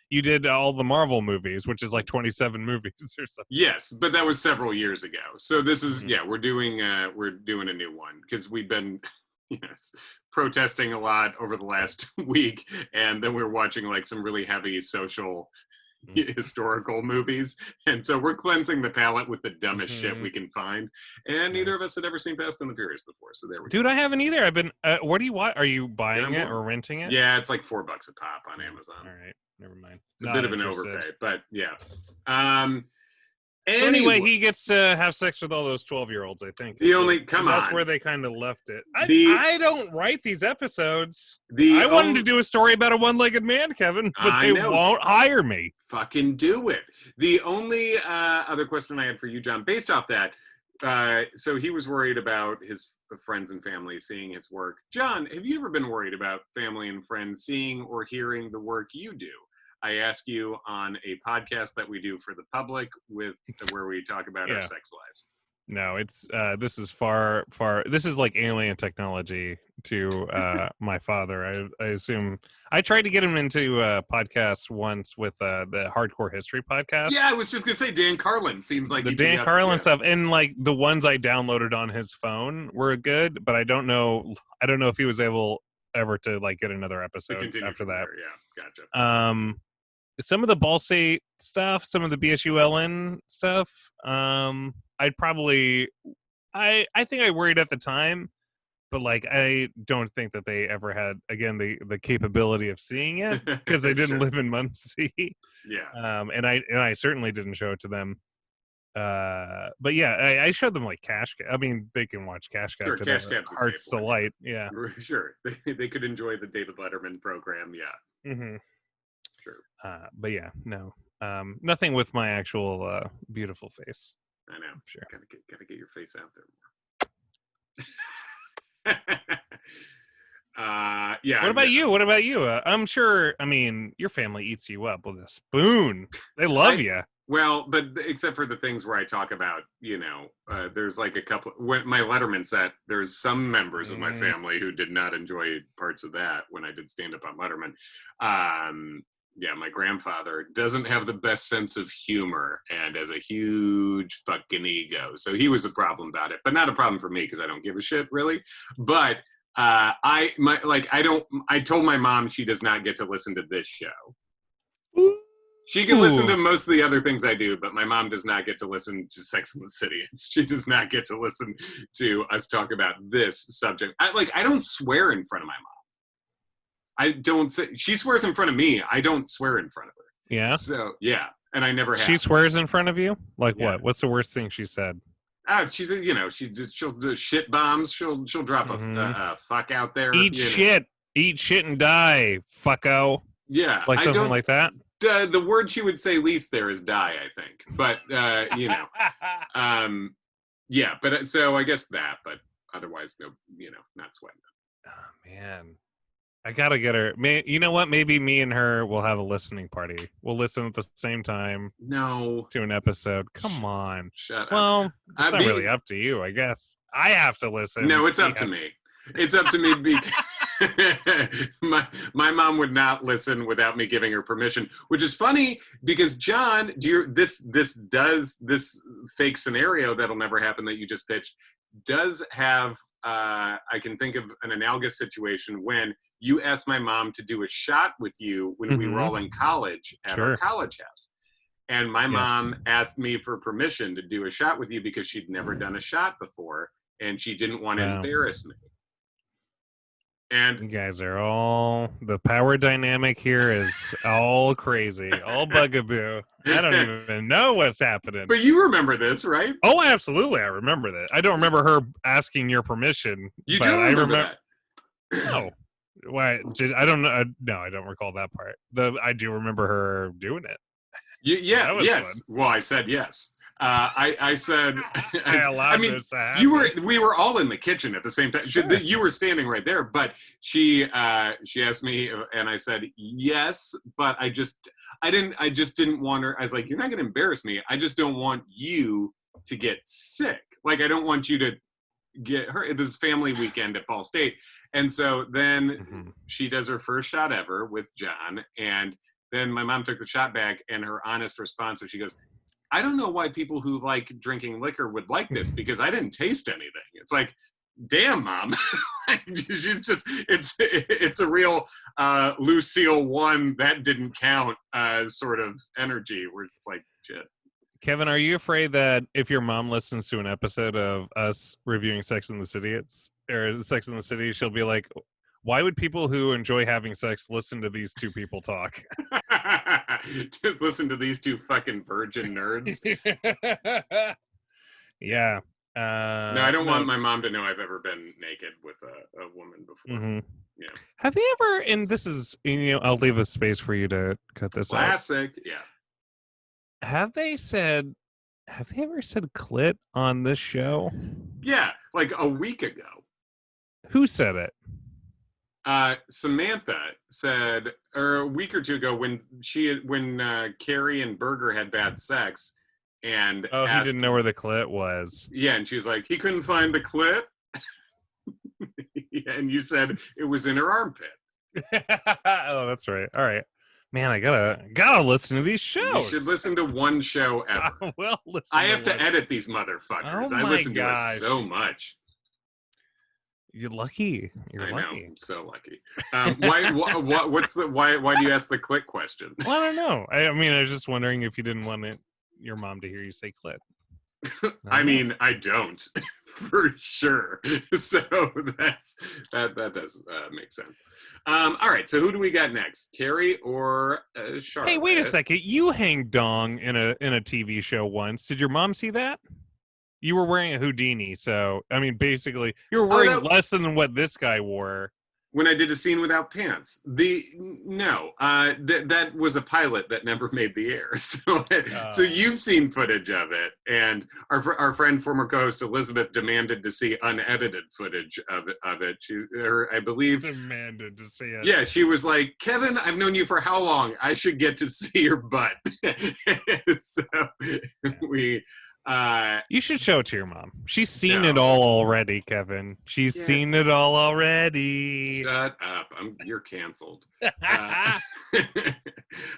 S1: you did all the Marvel movies, which is like 27 movies or something.
S2: Yes, but that was several years ago. So this is we're doing a new one because we've been protesting a lot over the last week, and then we were watching like some really heavy social historical movies, and so we're cleansing the palate with the dumbest shit we can find, and neither of us had ever seen Fast and the Furious before, so there we go.
S1: Dude, I haven't either. I've been what do you want? Are you buying it or renting it?
S2: Yeah, it's like $4 a pop on Amazon.
S1: All right, never mind.
S2: It's a bit of an overpay, but yeah.
S1: Anyway, he gets to have sex with all those 12-year-olds, I think.
S2: That's
S1: where they kind of left it. I don't write these episodes. I wanted to do a story about a one-legged man, Kevin, but they won't hire me.
S2: Fucking do it. The only other question I had for you, John, based off that, so he was worried about his friends and family seeing his work. John, have you ever been worried about family and friends seeing or hearing the work you do? I ask you on a podcast that we do for the public where we talk about our sex lives.
S1: No, it's this is far. This is like alien technology to my father. I assume I tried to get him into podcasts once with the Hardcore History podcast.
S2: Yeah, I was just gonna say Dan Carlin seems like
S1: the Dan Carlin stuff, and like the ones I downloaded on his phone were good, but I don't know if he was able ever to like get another episode after that.
S2: Yeah, gotcha.
S1: Some of the Ball State stuff, some of the BSULN stuff, I'd probably, I think I worried at the time, but like I don't think that they ever had again the capability of seeing it because they didn't live in Muncie.
S2: Yeah.
S1: And I certainly didn't show it to them. But yeah, I showed them like Cash Cab. I mean, they can watch Cash Cab.
S2: Sure, Cash Cab's a
S1: Heart's Delight. Yeah.
S2: Sure, they could enjoy the David Letterman program. Yeah.
S1: Mm-hmm.
S2: Sure.
S1: But yeah, no, nothing with my actual beautiful face.
S2: I know.
S1: Sure.
S2: Gotta get your face out there more. Yeah.
S1: What about you? What about you? I'm sure. I mean, your family eats you up with a spoon. They love you.
S2: Well, but except for the things where I talk about, there's like a couple. When my Letterman set, there's some members of my family who did not enjoy parts of that when I did stand up on Letterman. Yeah, my grandfather doesn't have the best sense of humor and has a huge fucking ego, so he was a problem about it, but not a problem for me because I don't give a shit really. But I told my mom she does not get to listen to this show. She can listen to most of the other things I do, but my mom does not get to listen to Sex and the City. She does not get to listen to us talk about this subject. I don't swear in front of my mom. She swears in front of me. I don't swear in front of her.
S1: Yeah.
S2: So yeah, and I never have.
S1: She swears in front of you? Like
S2: Yeah.
S1: what? What's the worst thing she said?
S2: She'll do shit bombs. She'll drop a fuck out there.
S1: Eat shit and die, fucko.
S2: Yeah,
S1: like something like that.
S2: The word she would say least there is die, I think. But yeah. But so I guess that. But otherwise, no, not sweating.
S1: Oh man. I gotta get her. You know what? Maybe me and her will have a listening party. We'll listen at the same time.
S2: No.
S1: To an episode. Come on.
S2: Shut up.
S1: Well, it's not really up to you, I guess. I have to listen.
S2: No, it's up to me. It's up to me because my mom would not listen without me giving her permission, which is funny because John, this fake scenario that'll never happen that you just pitched does have. I can think of an analogous situation when you asked my mom to do a shot with you when we were all in college at our college house. And my mom asked me for permission to do a shot with you because she'd never done a shot before and she didn't want to embarrass me. And
S1: you guys are all, the power dynamic here is all crazy, all bugaboo. I don't even know what's happening.
S2: But you remember this, right?
S1: Oh, absolutely. I remember that. I don't remember her asking your permission.
S2: You do remember that?
S1: No. Why? I don't know. No, I don't recall that part. I do remember her doing it.
S2: Yes.
S1: Fun.
S2: Well, I said yes. I said.
S1: This to happen.
S2: We were all in the kitchen at the same time. Sure. You were standing right there, but she asked me, and I said yes, but I just didn't want her. I was like, you're not going to embarrass me. I just don't want you to get sick. Like, I don't want you to get hurt. This family weekend at Ball State. And so then she does her first shot ever with John. And then my mom took the shot back, and her honest response was, she goes, I don't know why people who like drinking liquor would like this because I didn't taste anything. It's like, damn, Mom. She's just, it's a real Lucille 1 that didn't count sort of energy where it's like, shit.
S1: Kevin, are you afraid that if your mom listens to an episode of us reviewing Sex and the City, she'll be like, why would people who enjoy having sex listen to these two people talk?
S2: Listen to these two fucking virgin nerds.
S1: Yeah.
S2: No, I don't want my mom to know I've ever been naked with a woman before. Yeah.
S1: Have they ever, and this is, I'll leave a space for you to cut this out.
S2: Classic, yeah.
S1: Have they ever said clit on this show?
S2: Yeah, like a week ago.
S1: Who said it?
S2: Samantha said, or a week or two ago, when Carrie and Berger had bad sex, and
S1: he didn't know where the clit was.
S2: Yeah, and she was like, he couldn't find the clit. Yeah, and you said it was in her armpit.
S1: Oh, that's right. All right. Man, I gotta listen to these shows.
S2: You should listen to one show ever. I have to edit these motherfuckers. I listen to it so much.
S1: You're lucky.
S2: I know. I'm so lucky. Why do you ask the clit question?
S1: Well, I don't know. I mean, I was just wondering if you didn't want your mom to hear you say clit.
S2: I mean, I don't, for sure. So that does make sense. All right. So who do we got next? Carrie or Charlotte?
S1: Hey, wait a second. You hang dong in a TV show once. Did your mom see that? You were wearing a Houdini, so I mean, basically, you were wearing less than what this guy wore.
S2: when I did a scene without pants. That was a pilot that never made the air. So you've seen footage of it, and our friend, former co-host Elizabeth, demanded to see unedited footage of it. I believe
S1: demanded to see it.
S2: Yeah, she was like, Kevin, I've known you for how long? I should get to see your butt. So we.
S1: You should show it to your mom. She's seen it all already, Kevin. She's seen it all already.
S2: Shut up! You're canceled. All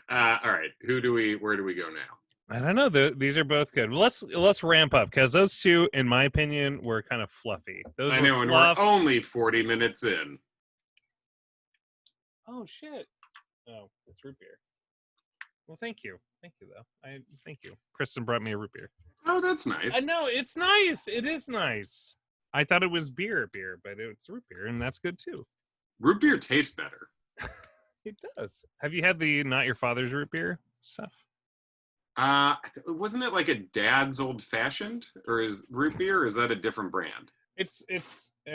S2: right, where do we go now?
S1: I don't know. These are both good. Let's ramp up, because those two, in my opinion, were kind of fluffy.
S2: I know, and we're only 40 minutes in.
S1: Oh shit! Oh, it's root beer. Well, thank you, though. Thank you. Kristen brought me a root beer.
S2: Oh, that's nice.
S1: I know, it's nice. It is nice. I thought it was beer, but it's root beer, and that's good too.
S2: Root beer tastes better.
S1: It does. Have you had the Not Your Father's root beer stuff?
S2: Wasn't it like a Dad's Old Fashioned, or is root beer? Or is that a different brand?
S1: It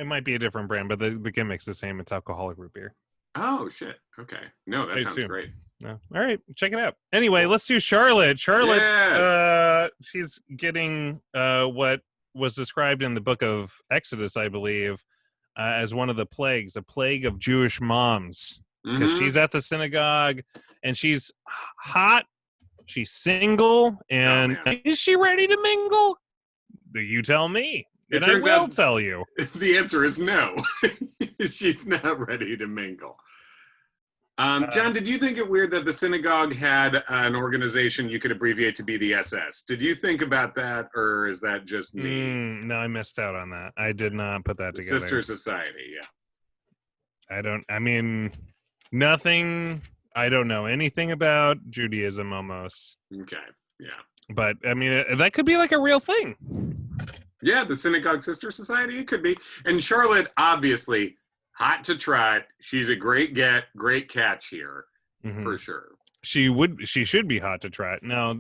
S1: might be a different brand, but the gimmick's the same. It's alcoholic root beer.
S2: Oh shit. Okay. No, that sounds great.
S1: No. All right, check it out. Anyway, let's do Charlotte. Charlotte's she's getting what was described in the book of Exodus, I believe, as one of the plagues, a plague of Jewish moms. Because she's at the synagogue and she's hot, she's single, and is she ready to mingle? You tell me. And I will tell you.
S2: The answer is no. She's not ready to mingle. John, did you think it weird that the synagogue had an organization you could abbreviate to be the SS? Did you think about that, or is that just me?
S1: No, I missed out on that. I did not put that together.
S2: Sister Society, yeah.
S1: I don't know anything about Judaism almost.
S2: Okay, yeah.
S1: But, that could be like a real thing.
S2: Yeah, the Synagogue Sister Society, it could be. And Charlotte, obviously, hot to trot. She's a great catch here, for sure.
S1: She should be hot to trot. Now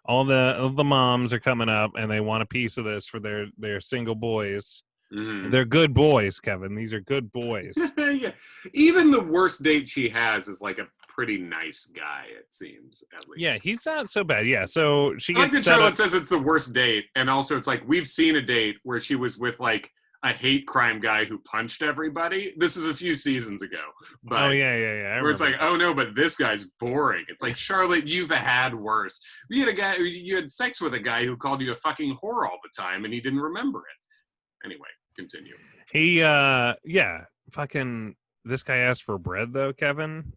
S1: all the moms are coming up and they want a piece of this for their single boys. They're good boys, Kevin. These are good boys.
S2: Yeah. Even the worst date she has is like a pretty nice guy, it seems, at least.
S1: Yeah, he's not so bad. Yeah, so she gets
S2: like that Charlotte says it's the worst date, and also it's like we've seen a date where she was with like a hate crime guy who punched everybody. This is a few seasons ago. But
S1: yeah.
S2: Where it's like, oh no, but this guy's boring. It's like, Charlotte, you've had worse. You had sex with a guy who called you a fucking whore all the time, and he didn't remember it. Anyway, continue.
S1: Fucking, this guy asked for bread though, Kevin.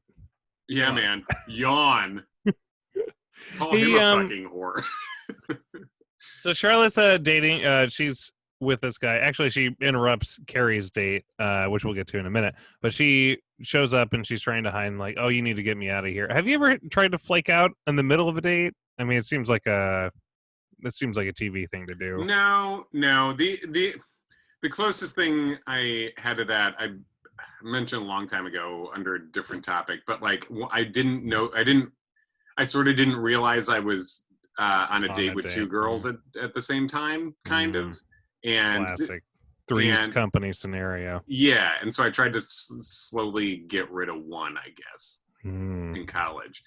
S2: Yeah, man. Yawn. Call him a fucking whore.
S1: So Charlotte's dating. She's with this guy. Actually, she interrupts Carrie's date, which we'll get to in a minute. But she shows up and she's trying to hide and like, oh, you need to get me out of here. Have you ever tried to flake out in the middle of a date? I mean, it seems like a TV thing to do.
S2: No. The closest thing I had to that, I mentioned a long time ago under a different topic, but like I sort of didn't realize I was on a date with two girls at the same time, kind of. And
S1: classic Three's Company scenario.
S2: Yeah, and so I tried to slowly get rid of one, I guess, in college.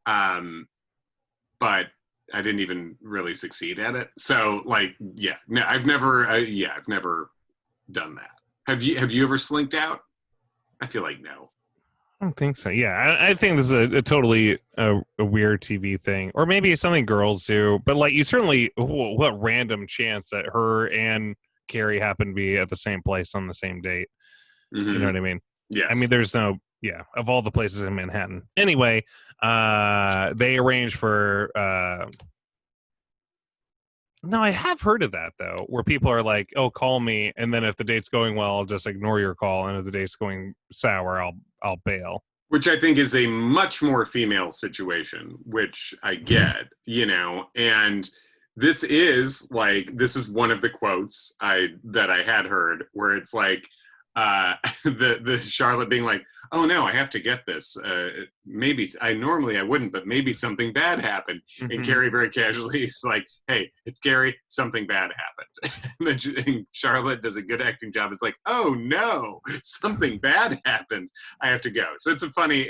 S2: But I didn't even really succeed at it. So like, yeah, no, I've never done that. Have you ever slinked out? I feel like no.
S1: I don't think so. Yeah, I think this is a totally a weird TV thing, or maybe it's something girls do. But like, you certainly, what random chance that her and Carrie happen to be at the same place on the same date? You know what I mean?
S2: Yes.
S1: I mean, there's no, of all the places in Manhattan. Anyway, they arrange for. No, I have heard of that though, where people are like, "Oh, call me," and then if the date's going well, I'll just ignore your call, and if the date's going sour, I'll bail.
S2: Which I think is a much more female situation, which I get, and this is one of the quotes that I had heard where it's like, the Charlotte being like, oh no, I have to get this. Maybe I wouldn't, but maybe something bad happened.
S1: Mm-hmm.
S2: And Carrie very casually is like, hey, it's Carrie, something bad happened. And Charlotte does a good acting job. It's like, oh no, something bad happened. I have to go. So it's a funny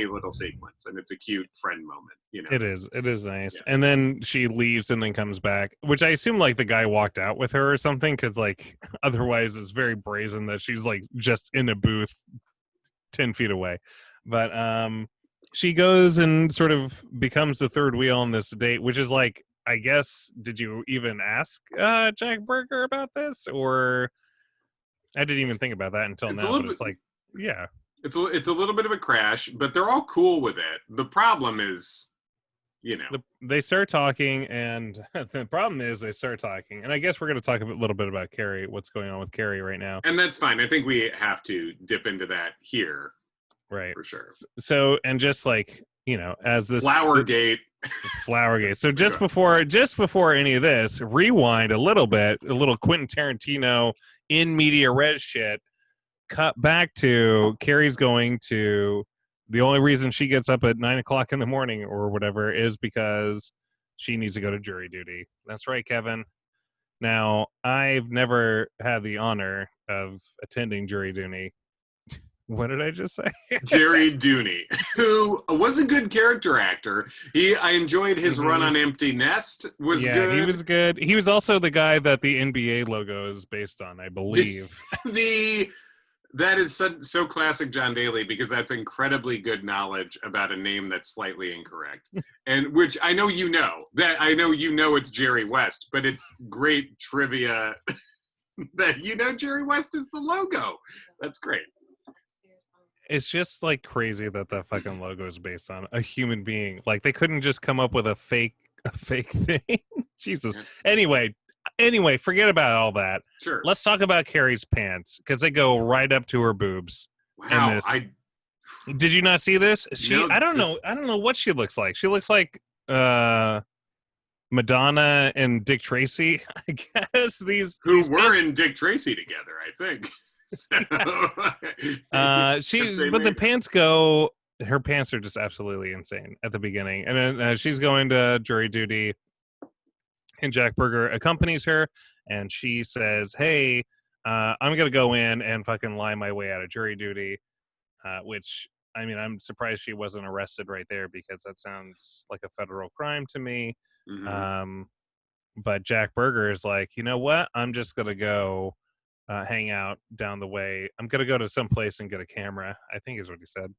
S2: little sequence, and it's a cute friend moment.
S1: It is nice.
S2: Yeah.
S1: And then she leaves and then comes back, which I assume like the guy walked out with her or something, because like otherwise it's very brazen that she's like just in a booth 10 feet away. But she goes and sort of becomes the third wheel on this date, which is like, I guess, did you even ask Jack Berger about this? Or I didn't even think about that until now, but it's like, yeah.
S2: It's a little bit of a crash, but they're all cool with it. The problem is,
S1: they start talking, and the problem is they start talking, and I guess we're going to talk a little bit about Carrie, what's going on with Carrie right now.
S2: And that's fine. I think we have to dip into that here.
S1: Right.
S2: For sure.
S1: So, and just like, as this
S2: Flowergate.
S1: So just before any of this, rewind a little bit, a little Quentin Tarantino in media res shit. Cut back to Carrie's going to, the only reason she gets up at 9:00 in the morning or whatever is because she needs to go to jury duty. That's right, Kevin. Now, I've never had the honor of attending jury duty. What did I just say?
S2: Jerry Dooney, who was a good character actor. I enjoyed his run on Empty Nest. Good.
S1: He was good. He was also the guy that the NBA logo is based on, I believe.
S2: That is so classic John Daly, because that's incredibly good knowledge about a name that's slightly incorrect. And which I know it's Jerry West, but it's great trivia that Jerry West is the logo. That's great.
S1: It's just like crazy that the fucking logo is based on a human being. Like they couldn't just come up with a fake thing. Jesus. Anyway, forget about all that.
S2: Sure.
S1: Let's talk about Carrie's pants, because they go right up to her boobs.
S2: Wow.
S1: Did you not see this? I don't know what she looks like. She looks like Madonna and Dick Tracy, I guess.
S2: Who were in Dick Tracy together, I think.
S1: The pants go. Her pants are just absolutely insane at the beginning, and then she's going to jury duty. And Jack Berger accompanies her, and she says, hey, I'm going to go in and fucking lie my way out of jury duty, which, I mean, I'm surprised she wasn't arrested right there, because that sounds like a federal crime to me. Mm-hmm. But Jack Berger is like, you know what? I'm just going to go hang out down the way. I'm going to go to some place and get a camera, I think is what he said.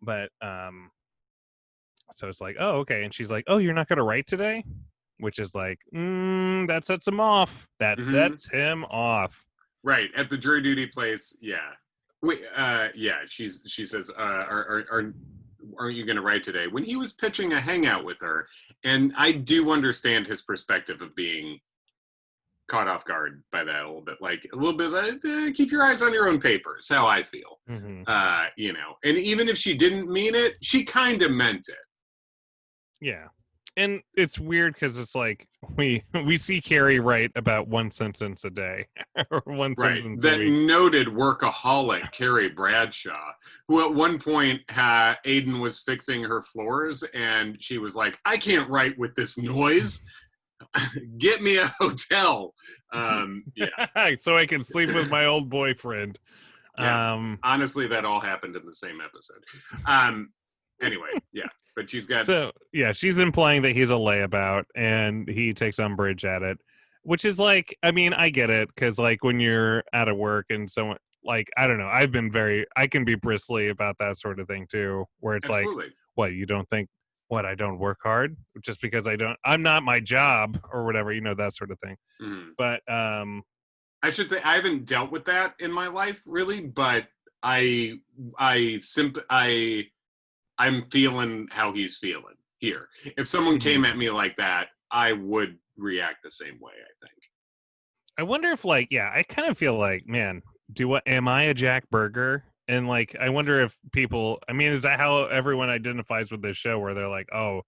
S1: But so it's like, oh, okay. And she's like, oh, you're not going to write today? Which is like, that sets him off. Sets him off.
S2: Right. At the jury duty place, yeah. Wait, she says, aren't you going to write today? When he was pitching a hangout with her, and I do understand his perspective of being caught off guard by that a little bit, keep your eyes on your own paper is how I feel. Mm-hmm. And even if she didn't mean it, she kind of meant it.
S1: Yeah. And it's weird because it's like we see Carrie write about one sentence a day or one sentence a week.
S2: That noted workaholic Carrie Bradshaw, who at one point Aiden was fixing her floors and she was like, I can't write with this noise. Get me a hotel.
S1: So I can sleep with my old boyfriend.
S2: Yeah. Honestly, that all happened in the same episode. Anyway, yeah. But she's implying that he's a layabout, and he takes umbrage at it, which is like, I mean, I get it, because like when you're out of work and someone, like, I don't know, I can be bristly about that sort of thing too, where it's Absolutely. Like, what, you don't think, I don't work hard just because I'm not my job or whatever, that sort of thing. Mm-hmm. But I should say I haven't dealt with that in my life really, but I'm feeling how he's feeling here. If someone came at me like that, I would react the same way, I think.
S1: I wonder if I kind of feel like, man, am I a Jack Berger? And like, I wonder if people, I mean, is that how everyone identifies with this show, where they're like, oh,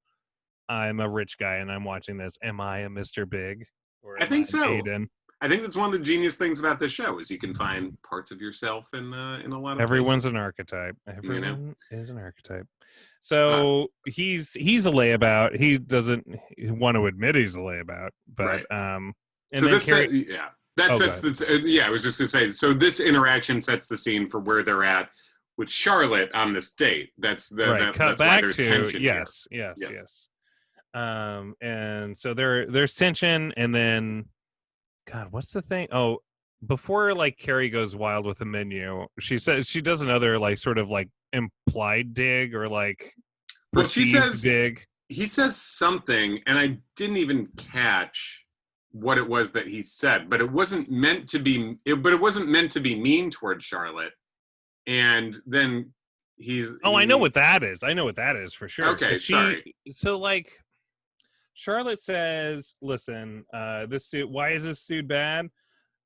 S1: I'm a rich guy and I'm watching this. Am I a Mr. Big?
S2: Or I think so.
S1: Aiden?
S2: I think that's one of the genius things about this show is you can find parts of yourself in a lot of
S1: Everyone's
S2: places.
S1: an archetype. Everyone is an archetype.
S2: So
S1: he's a layabout. He doesn't want to admit he's a layabout, but
S2: right.
S1: And
S2: so
S1: then
S2: this
S1: Carrie,
S2: that sets this. I was just gonna say. So this interaction sets the scene for where they're at with Charlotte on this date. That's
S1: right. Cut
S2: that's
S1: back
S2: why there's
S1: to
S2: tension.
S1: yes. And so there's tension, and then God, what's the thing? Oh, before like Carrie goes wild with the menu, she says she does another like sort of like implied dig or like perceived dig.
S2: He says something, and I didn't even catch what it was that he said, but it wasn't meant to be. It wasn't meant to be mean toward Charlotte. And then
S1: I know what that is. I know what that is for sure.
S2: Okay, sorry.
S1: So like, Charlotte says, "Listen, this dude. Why is this dude bad?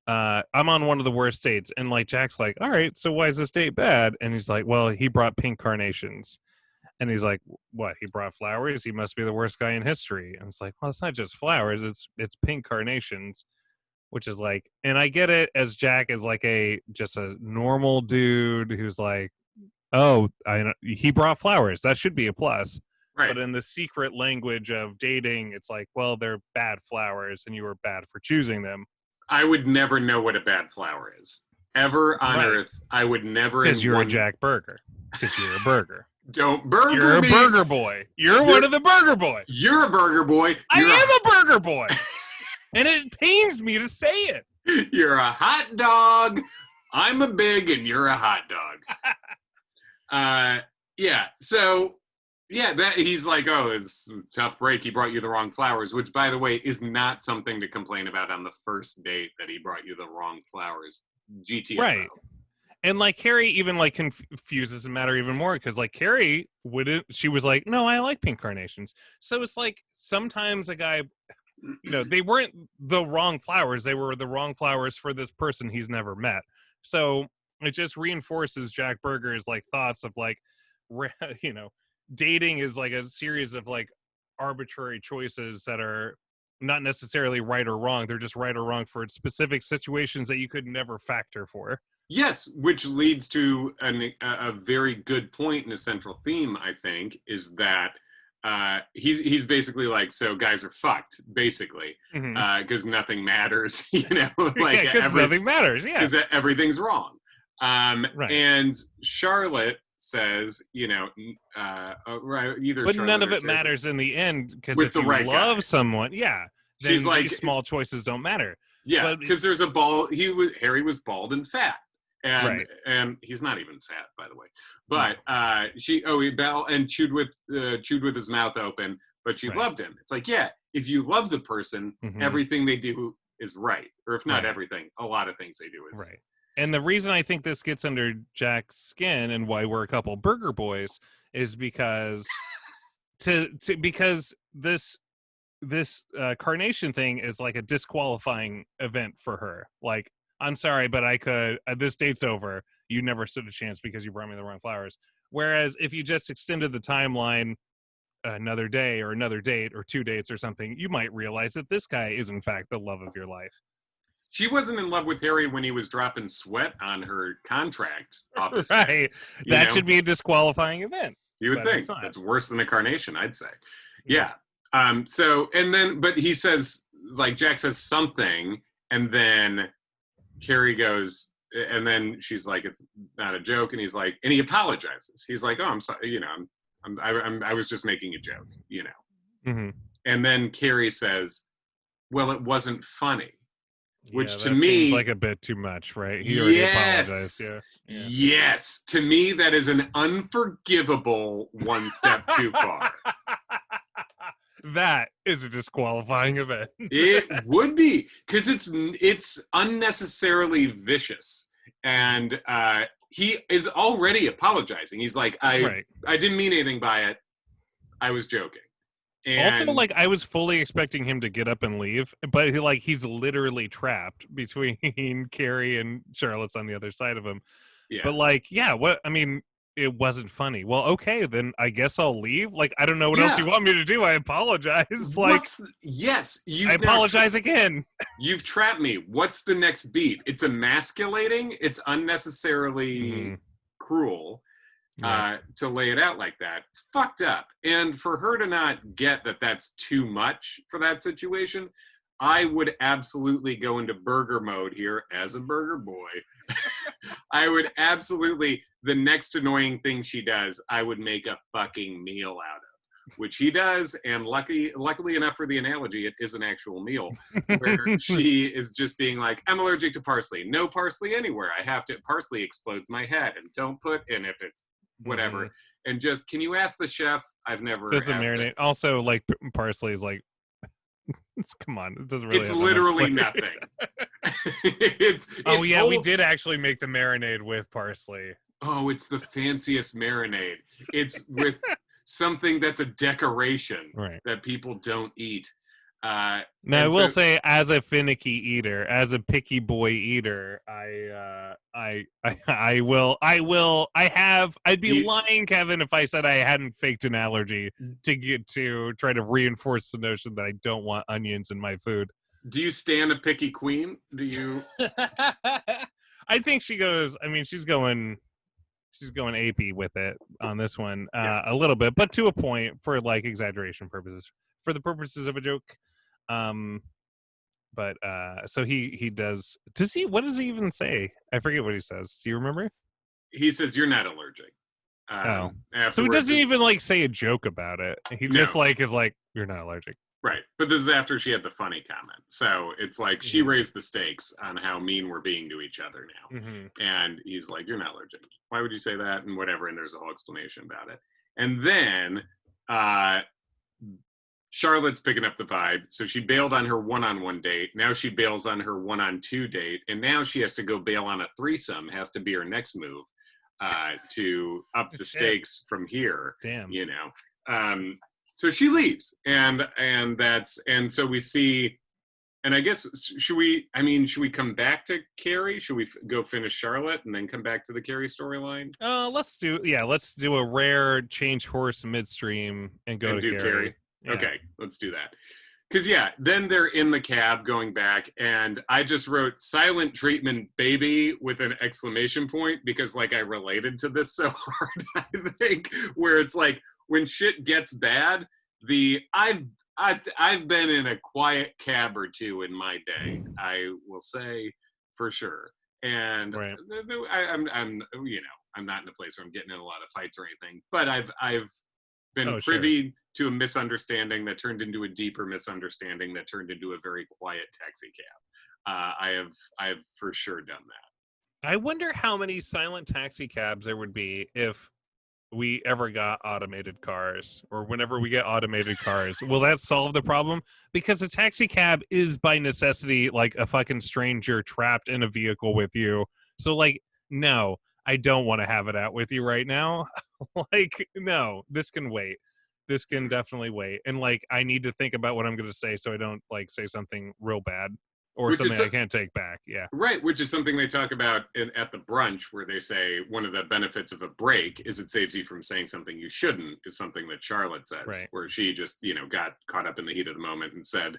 S1: I'm on one of the worst dates." And like Jack's like, "All right, so why is this date bad?" And he's like, "Well, he brought pink carnations." And he's like, "What? He brought flowers? He must be the worst guy in history." And it's like, "Well, it's not just flowers. It's pink carnations," which is like, and I get it as Jack is like just a normal dude who's like, "Oh, he brought flowers. That should be a plus."
S2: Right.
S1: But in the secret language of dating, it's like, well, they're bad flowers, and you were bad for choosing them.
S2: I would never know what a bad flower is ever on Earth. I would never.
S1: Because you're a Jack Burger. Because you're a burger.
S2: Don't burger
S1: You're
S2: me.
S1: a burger boy. You're one of the burger boys.
S2: You're a burger boy.
S1: I am a burger boy. And it pains me to say it.
S2: You're a hot dog. I'm a big and you're a hot dog. Yeah. So, yeah, that he's like, oh, it's a tough break. He brought you the wrong flowers, which, by the way, is not something to complain about on the first date that he brought you the wrong flowers. GTFO.
S1: Right. And like Carrie even like confuses the matter even more because like Carrie she was like, no, I like pink carnations. So it's like sometimes a guy, they weren't the wrong flowers. They were the wrong flowers for this person he's never met. So it just reinforces Jack Berger's like thoughts of like, dating is like a series of like arbitrary choices that are not necessarily right or wrong. They're just right or wrong for specific situations that you could never factor for.
S2: Yes, which leads to a very good point and a central theme, I think, is that he's basically like, so guys are fucked, basically, because nothing matters,
S1: like because nothing matters,
S2: because everything's wrong. Right. And Charlotte says, either,
S1: but
S2: Charlotte
S1: none of it matters in the end because if you love someone, then
S2: she's like,
S1: small choices don't matter.
S2: Yeah, because there's a bald. Harry was bald and fat. And he's not even fat, by the way. But he chewed with his mouth open, but she loved him. It's like, yeah, if you love the person, everything they do is right, or if not everything, a lot of things they do is
S1: right. And the reason I think this gets under Jack's skin and why we're a couple burger boys is because because this carnation thing is like a disqualifying event for her. Like, I'm sorry, but I could, this date's over. You never stood a chance because you brought me the wrong flowers. Whereas if you just extended the timeline another day or another date or 2 dates or something, you might realize that this guy is in fact the love of your life.
S2: She wasn't in love with Harry when he was dropping sweat on her contract office.
S1: Right. That should be a disqualifying event.
S2: You would think. That's worse than a carnation, I'd say. Yeah. But he says, like, Jack says something, and then Carrie goes, and then she's like, it's not a joke, and he's like, and he apologizes. He's like, oh, I'm sorry, I was just making a joke, And then Carrie says, well, it wasn't funny, which to me
S1: seems like a bit too much, right? He already apologized. Yeah.
S2: Yes, to me that is an unforgivable one step too far.
S1: That is a disqualifying event.
S2: It would be, because it's unnecessarily vicious, and he is already apologizing. He's like, I didn't mean anything by it. I was joking. And
S1: also, like, I was fully expecting him to get up and leave, but he's literally trapped between Carrie and Charlotte's on the other side of him. Yeah. But it wasn't funny. Well, okay, then I guess I'll leave. Like, I don't know what else you
S2: Yeah.
S1: want me to do. I apologize. Like,
S2: yes,
S1: I apologize again.
S2: You've trapped me. What's the next beat? It's emasculating. It's unnecessarily cruel to lay it out like that. It's fucked up. And for her to not get that that's too much for that situation, I would absolutely go into burger mode here as a burger boy. I would absolutely, the next annoying thing she does, I would make a fucking meal out of, which he does. And luckily enough for the analogy, it is an actual meal where she is just being like, I'm allergic to parsley. No parsley anywhere. I have to, parsley explodes my head, and don't put in if it's whatever. And just, can you ask the chef? I've never
S1: does it marinate.
S2: it.
S1: Also, like, parsley is like, come on, it doesn't really.
S2: It's literally nothing.
S1: Oh yeah, we did actually make the marinade with parsley.
S2: Oh, it's the fanciest marinade. It's with something that's a decoration that people don't eat.
S1: Now I will say, as a finicky eater, as a picky boy eater, I'd be lying, Kevin, if I said I hadn't faked an allergy to try to reinforce the notion that I don't want onions in my food.
S2: Do you stand a picky queen? Do you?
S1: I think she goes. I mean, she's going AP with it on this one a little bit, but to a point, for like exaggeration purposes, for the purposes of a joke. But so he does he, what does he even say? I forget what he says. Do you remember?
S2: He says you're not allergic.
S1: So he doesn't even like say a joke about it. He just like is like, you're not allergic.
S2: Right. But this is after she had the funny comment. So it's like she raised the stakes on how mean we're being to each other now. And he's like, you're not allergic. Why would you say that? And whatever. And there's a whole explanation about it. And then Charlotte's picking up the vibe. So she bailed on her one-on-one date. Now she bails on her one-on-two date. And now she has to go bail on a threesome. Has to be her next move to up the stakes from here.
S1: Damn.
S2: You know. So she leaves, and so we see, and I guess should we come back to Carrie? Should we go finish Charlotte and then come back to the Carrie storyline?
S1: Let's do a rare change horse midstream and go to Carrie.
S2: Yeah. Okay, let's do that. Because then they're in the cab going back, and I just wrote "silent treatment, baby" with an exclamation point because like I related to this so hard. I think where it's like, when shit gets bad, I've been in a quiet cab or two in my day, I will say for sure. And I'm not in a place where I'm getting in a lot of fights or anything, but I've been privy to a misunderstanding that turned into a deeper misunderstanding that turned into a very quiet taxi cab. I have for sure done that.
S1: I wonder how many silent taxi cabs there would be if we ever got automated cars, or whenever we get automated cars. Will that solve the problem? Because a taxi cab is by necessity like a fucking stranger trapped in a vehicle with you. So like, no, I don't want to have it out with you right now. Like, no, this can wait. This can definitely wait. And like, I need to think about what I'm going to say so I don't like say something real bad. Or something I can't take back,
S2: Right, which is something they talk about at the brunch, where they say one of the benefits of a break is it saves you from saying something you shouldn't, is something that Charlotte says, where she just, got caught up in the heat of the moment and said,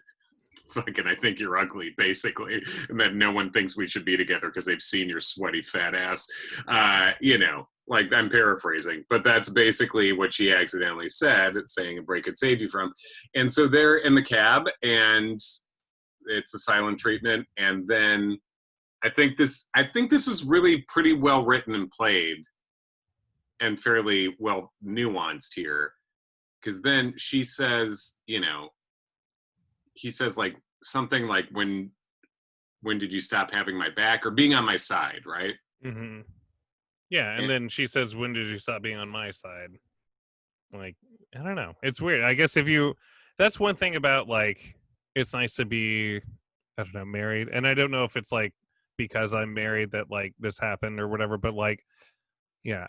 S2: fucking, I think you're ugly, basically, and that no one thinks we should be together because they've seen your sweaty fat ass, like I'm paraphrasing, but that's basically what she accidentally said, saying a break could save you from. And so they're in the cab, and it's a silent treatment, and then I think this is really pretty well written and played and fairly well nuanced here, because then she says, he says like something like, when did you stop having my back or being on my side, right?
S1: And then she says, when did you stop being on my side? Like, I don't know, it's weird. I guess that's one thing about like, it's nice to be, I don't know, married. And I don't know if it's like because I'm married that like this happened or whatever, but like,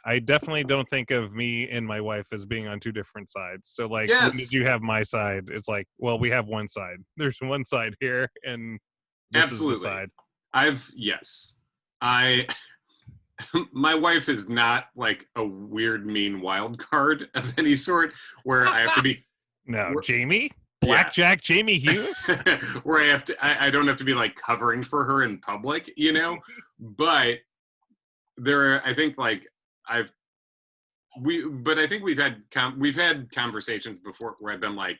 S1: I definitely don't think of me and my wife as being on two different sides. So like, when did you have my side? It's like, well, we have one side. There's one side here, and this is the side.
S2: My wife is not like a weird, mean wild card of any sort where I have to be.
S1: No, Jamie? Blackjack Jamie Hughes?
S2: Where I don't have to be like covering for her in public, but I think like I think we've had conversations before where I've been like,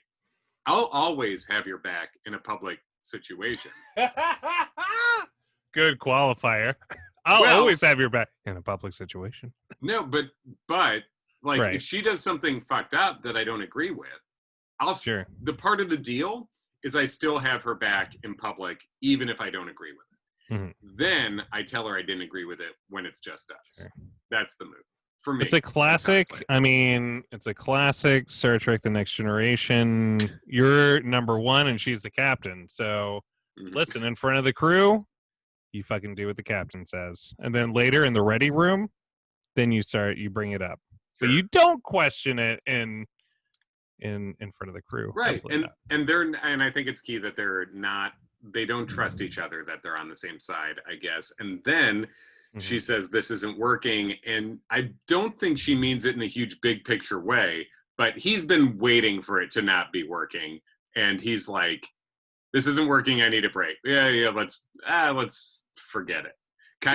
S2: I'll always have your back in a public situation.
S1: Good qualifier. I'll always have your back in a public situation.
S2: No, but like if she does something fucked up that I don't agree with, the part of the deal is I still have her back in public, even if I don't agree with it. Mm-hmm. Then I tell her I didn't agree with it when it's just us. Sure. That's the move. For me.
S1: It's a classic. I mean, it's a classic Star Trek The Next Generation. You're number one and she's the captain. So listen, in front of the crew, you fucking do what the captain says. And then later in the ready room, then you bring it up. Sure. But you don't question it in front of the crew.
S2: Right. And I think it's key that they don't trust each other, that they're on the same side, I guess. And then she says this isn't working, and I don't think she means it in a huge big picture way, but he's been waiting for it to not be working, and he's like, this isn't working, I need a break. Yeah, let's forget it.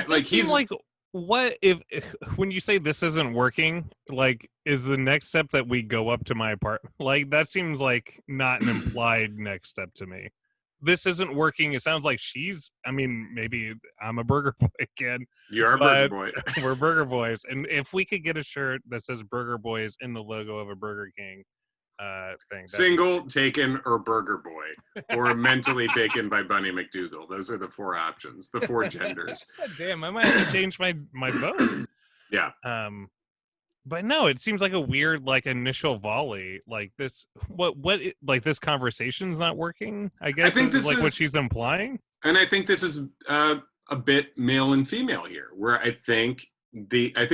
S2: Like he's like,
S1: what if when you say this isn't working, like, is the next step that we go up to my apartment? Like, that seems like not an implied next step to me. This isn't working. It sounds like maybe I'm a Burger Boy again.
S2: You are a Burger Boy.
S1: We're Burger Boys. And if we could get a shirt that says Burger Boys in the logo of a Burger King thing.
S2: Single, taken, or Burger Boy. Or mentally taken by Bunny McDougal. Those are the 4 options, the 4 genders.
S1: Damn, I might have to change my vote.
S2: Yeah.
S1: But no, it seems like a weird, like, initial volley. Like this, like this conversation's not working. I guess I think this is what she's implying.
S2: And I think this is a bit male and female here, where I think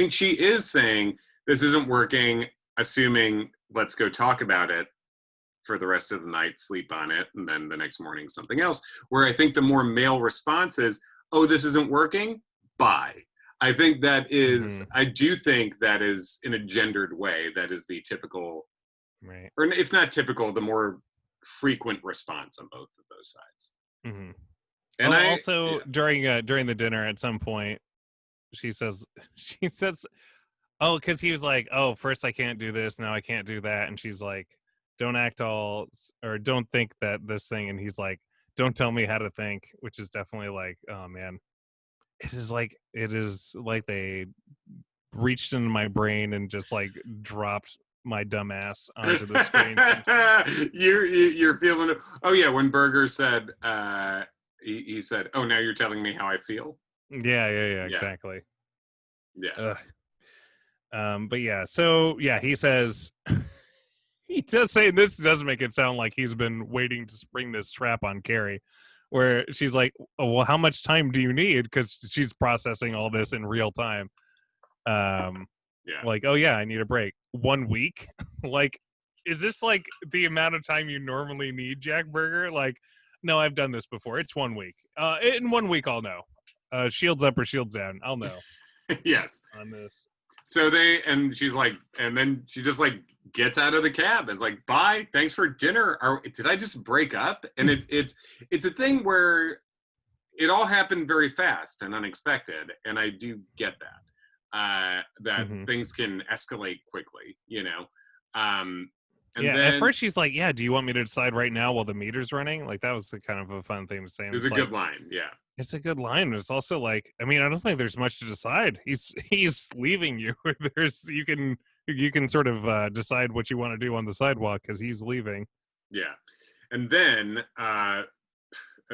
S2: she is saying this isn't working, assuming let's go talk about it for the rest of the night, sleep on it, and then the next morning something else. Where I think the more male response is, oh, this isn't working, bye. I think that is, I do think that is in a gendered way, that is the typical,
S1: right?
S2: Or if not typical, the more frequent response on both of those sides.
S1: Mm-hmm. And during the dinner at some point, she says, oh, because he was like, oh, first I can't do this, now I can't do that. And she's like, don't think that this thing. And he's like, don't tell me how to think, which is definitely like, oh man. It is like they reached into my brain and just like dropped my dumb ass onto the screen.
S2: You're feeling it. Oh yeah, when Berger said he said, "Oh, now you're telling me how I feel."
S1: Yeah, exactly.
S2: Yeah.
S1: But yeah, so yeah, he says he does say, this does make it sound like he's been waiting to spring this trap on Carrie. Where she's like, oh, well, how much time do you need? Because she's processing all this in real time. Like, oh, yeah, I need a break. 1 week? Like, is this like the amount of time you normally need, Jack Berger? Like, no, I've done this before. It's 1 week. In 1 week, I'll know. Shields up or shields down. I'll know.
S2: Yes.
S1: On this.
S2: So she's like, and then she just like gets out of the cab. It's like, bye, thanks for dinner. Did I just break up? And it's a thing where it all happened very fast and unexpected. And I do get that, things can escalate quickly, And
S1: at first she's like, yeah, do you want me to decide right now while the meter's running? Like, that was kind of a fun thing to say.
S2: It was a good line, yeah.
S1: It's a good line, but it's also like, I mean, I don't think there's much to decide. He's leaving you. You can sort of decide what you want to do on the sidewalk because he's leaving.
S2: Yeah. And then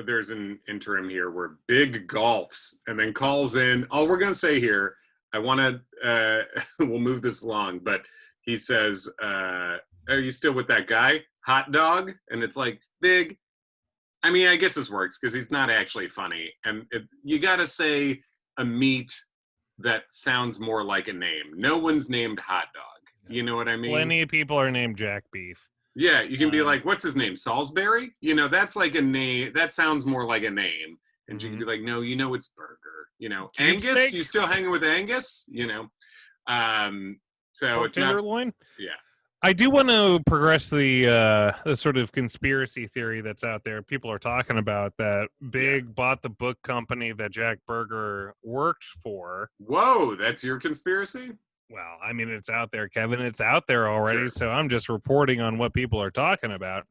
S2: there's an interim here where Big golfs and then calls in. All we're going to say here, I want to, we'll move this along, but he says, are you still with that guy? Hot dog? And it's like, Big. I mean, I guess this works because he's not actually funny. And you got to say a meat that sounds more like a name. No one's named Hot Dog. You know what I mean?
S1: Plenty of people are named Jack Beef.
S2: Yeah, you can be like, what's his name? Salisbury? That's like a name. That sounds more like a name And she'd be like, no, it's Berger.
S1: Keepsake?
S2: Angus, you still hanging with Angus? So
S1: Pork
S2: it's not.
S1: tenderloin?
S2: Yeah.
S1: I do want to progress the sort of conspiracy theory that's out there. People are talking about that Big bought the book company that Jack Berger worked for.
S2: Whoa, that's your conspiracy?
S1: Well, I mean, it's out there, Kevin. It's out there already.
S2: Sure.
S1: So I'm just reporting on what people are talking about.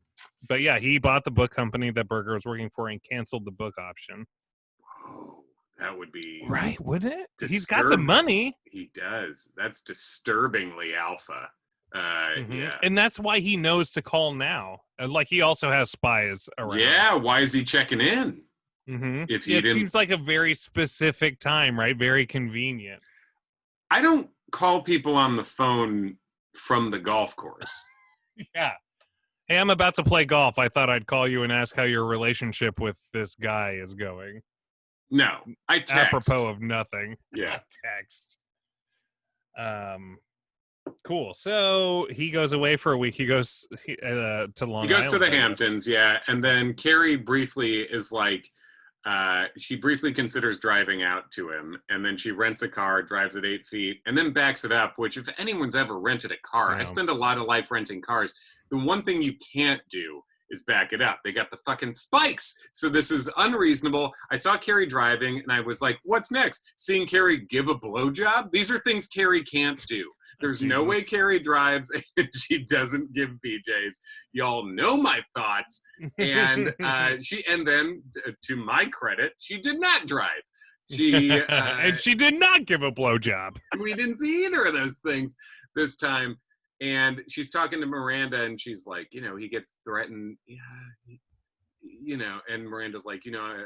S1: But yeah, he bought the book company that Berger was working for and canceled the book option.
S2: Whoa, that would be
S1: right, wouldn't it? He's
S2: disturbing.
S1: got the money.
S2: He does. That's disturbingly alpha. Yeah,
S1: and that's why he knows to call now. Like he also has spies around.
S2: Yeah, why is he checking in?
S1: If he didn't... seems like a very specific time, right? Very convenient.
S2: I don't call people on the phone from the golf course.
S1: Yeah. Hey, I'm about to play golf. I thought I'd call you and ask how your relationship with this guy is going.
S2: No, I text.
S1: Apropos of nothing.
S2: Yeah.
S1: I text. Cool. So he goes away for a week. He goes to Long Island.
S2: He goes to the Hamptons, yeah. And then Carrie briefly is like, she briefly considers driving out to him. And then she rents a car, drives it 8 feet, and then backs it up, which if anyone's ever rented a car, I spend a lot of life renting cars. The one thing you can't do is back it up. They got the fucking spikes. So this is unreasonable. I saw Carrie driving and I was like, what's next? Seeing Carrie give a blowjob? These are things Carrie can't do. There's no way Carrie drives and she doesn't give BJs. Y'all know my thoughts. And then to my credit, she did not drive. She
S1: and she did not give a blowjob.
S2: We didn't see either of those things this time. And she's talking to Miranda, and she's like, he gets threatened, and Miranda's like,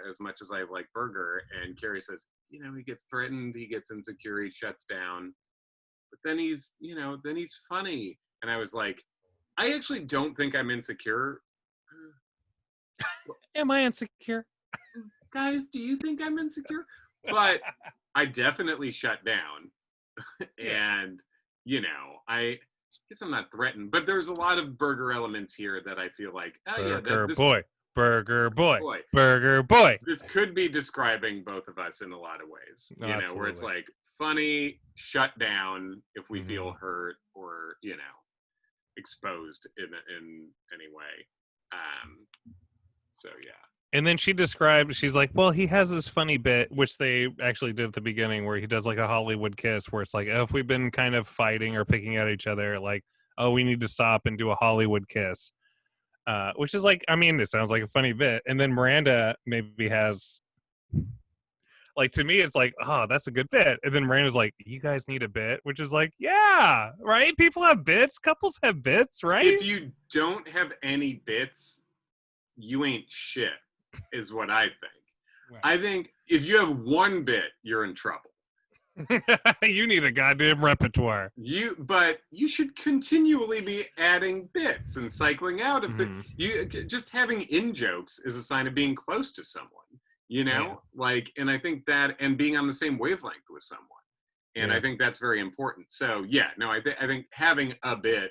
S2: as much as I like Berger, and Carrie says, he gets threatened, he gets insecure, he shuts down, but then he's funny. And I was like, I actually don't think I'm insecure.
S1: Am I insecure?
S2: Guys, do you think I'm insecure? But I definitely shut down. And, I guess I'm not threatened, but there's a lot of Berger elements here that I feel like,
S1: Berger boy.
S2: This could be describing both of us in a lot of ways, where it's like funny, shut down if we feel hurt or, exposed in any way. So, yeah.
S1: And then she's like, well, he has this funny bit, which they actually did at the beginning, where he does like a Hollywood kiss, where it's like, oh, if we've been kind of fighting or picking at each other, like, oh, we need to stop and do a Hollywood kiss, which is like, I mean, it sounds like a funny bit. And then Miranda maybe has, like, to me, it's like, oh, that's a good bit. And then Miranda's like, you guys need a bit, which is like, yeah, right? People have bits. Couples have bits, right?
S2: If you don't have any bits, you ain't shit. Is what I think. Right. I think if you have one bit, you're in trouble.
S1: You need a goddamn repertoire.
S2: But you should continually be adding bits and cycling out of just having in jokes is a sign of being close to someone. And I think that, and being on the same wavelength with someone, and I think that's very important. So I think having a bit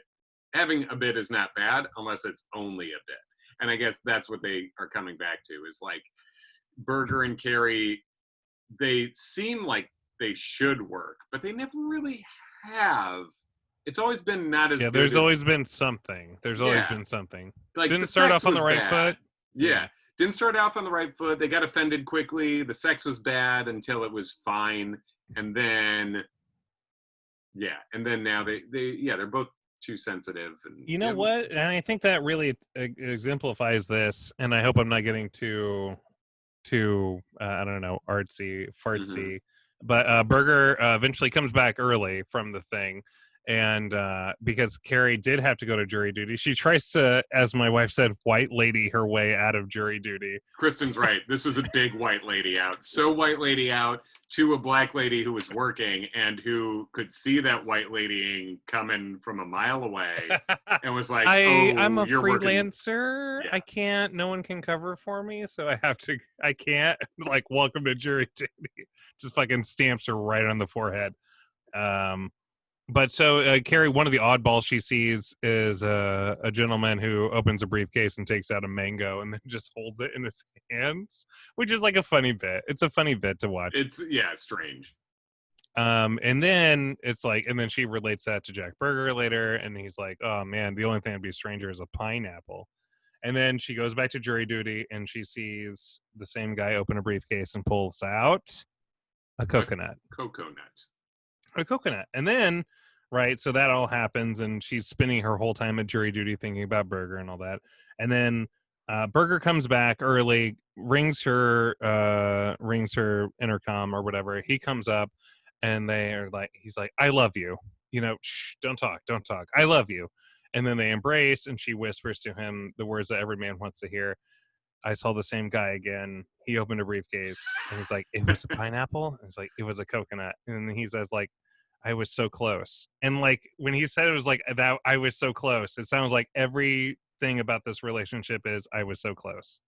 S2: is not bad unless it's only a bit. And I guess that's what they are coming back to is like Berger and Carrie, they seem like they should work, but they never really have. It's always been not as good.
S1: There's always been something. Like, didn't start off on the right foot.
S2: Yeah. Didn't start off on the right foot. They got offended quickly. The sex was bad until it was fine. And then, now they're both too sensitive. And
S1: what? And I think that really exemplifies this. And I hope I'm not getting too I don't know, artsy, fartsy. But Berger eventually comes back early from the thing. And because Carrie did have to go to jury duty, she tries to, as my wife said, white lady her way out of jury duty.
S2: Kristen's right. This was a big white lady out. So white lady out to a black lady who was working and who could see that white lady coming from a mile away and was like,
S1: I'm a
S2: freelancer.
S1: freelancer. Yeah. I can't, no one can cover for me. So I can't, like, welcome to jury duty. Just fucking stamps her right on the forehead. But so Carrie, one of the oddballs she sees is a gentleman who opens a briefcase and takes out a mango and then just holds it in his hands, which is like a funny bit. It's a funny bit to watch.
S2: It's strange.
S1: And then it's like, and then she relates that to Jack Berger later, and he's like, "Oh man, the only thing that'd be a stranger is a pineapple." And then she goes back to jury duty, and she sees the same guy open a briefcase and pulls out a coconut. A coconut. And then, right, so that all happens, and she's spending her whole time at jury duty thinking about Berger and all that. And then Berger comes back early, rings her intercom or whatever. He comes up, and he's like, "I love you. Shh, don't talk. I love you." And then they embrace, and she whispers to him the words that every man wants to hear. "I saw the same guy again. He opened a briefcase," and he's like, "It was a pineapple?" And it's like, "It was a coconut." And he says, like, "I was so close." And like when he said it was like that, I was so close, it sounds like everything about this relationship is I was so close.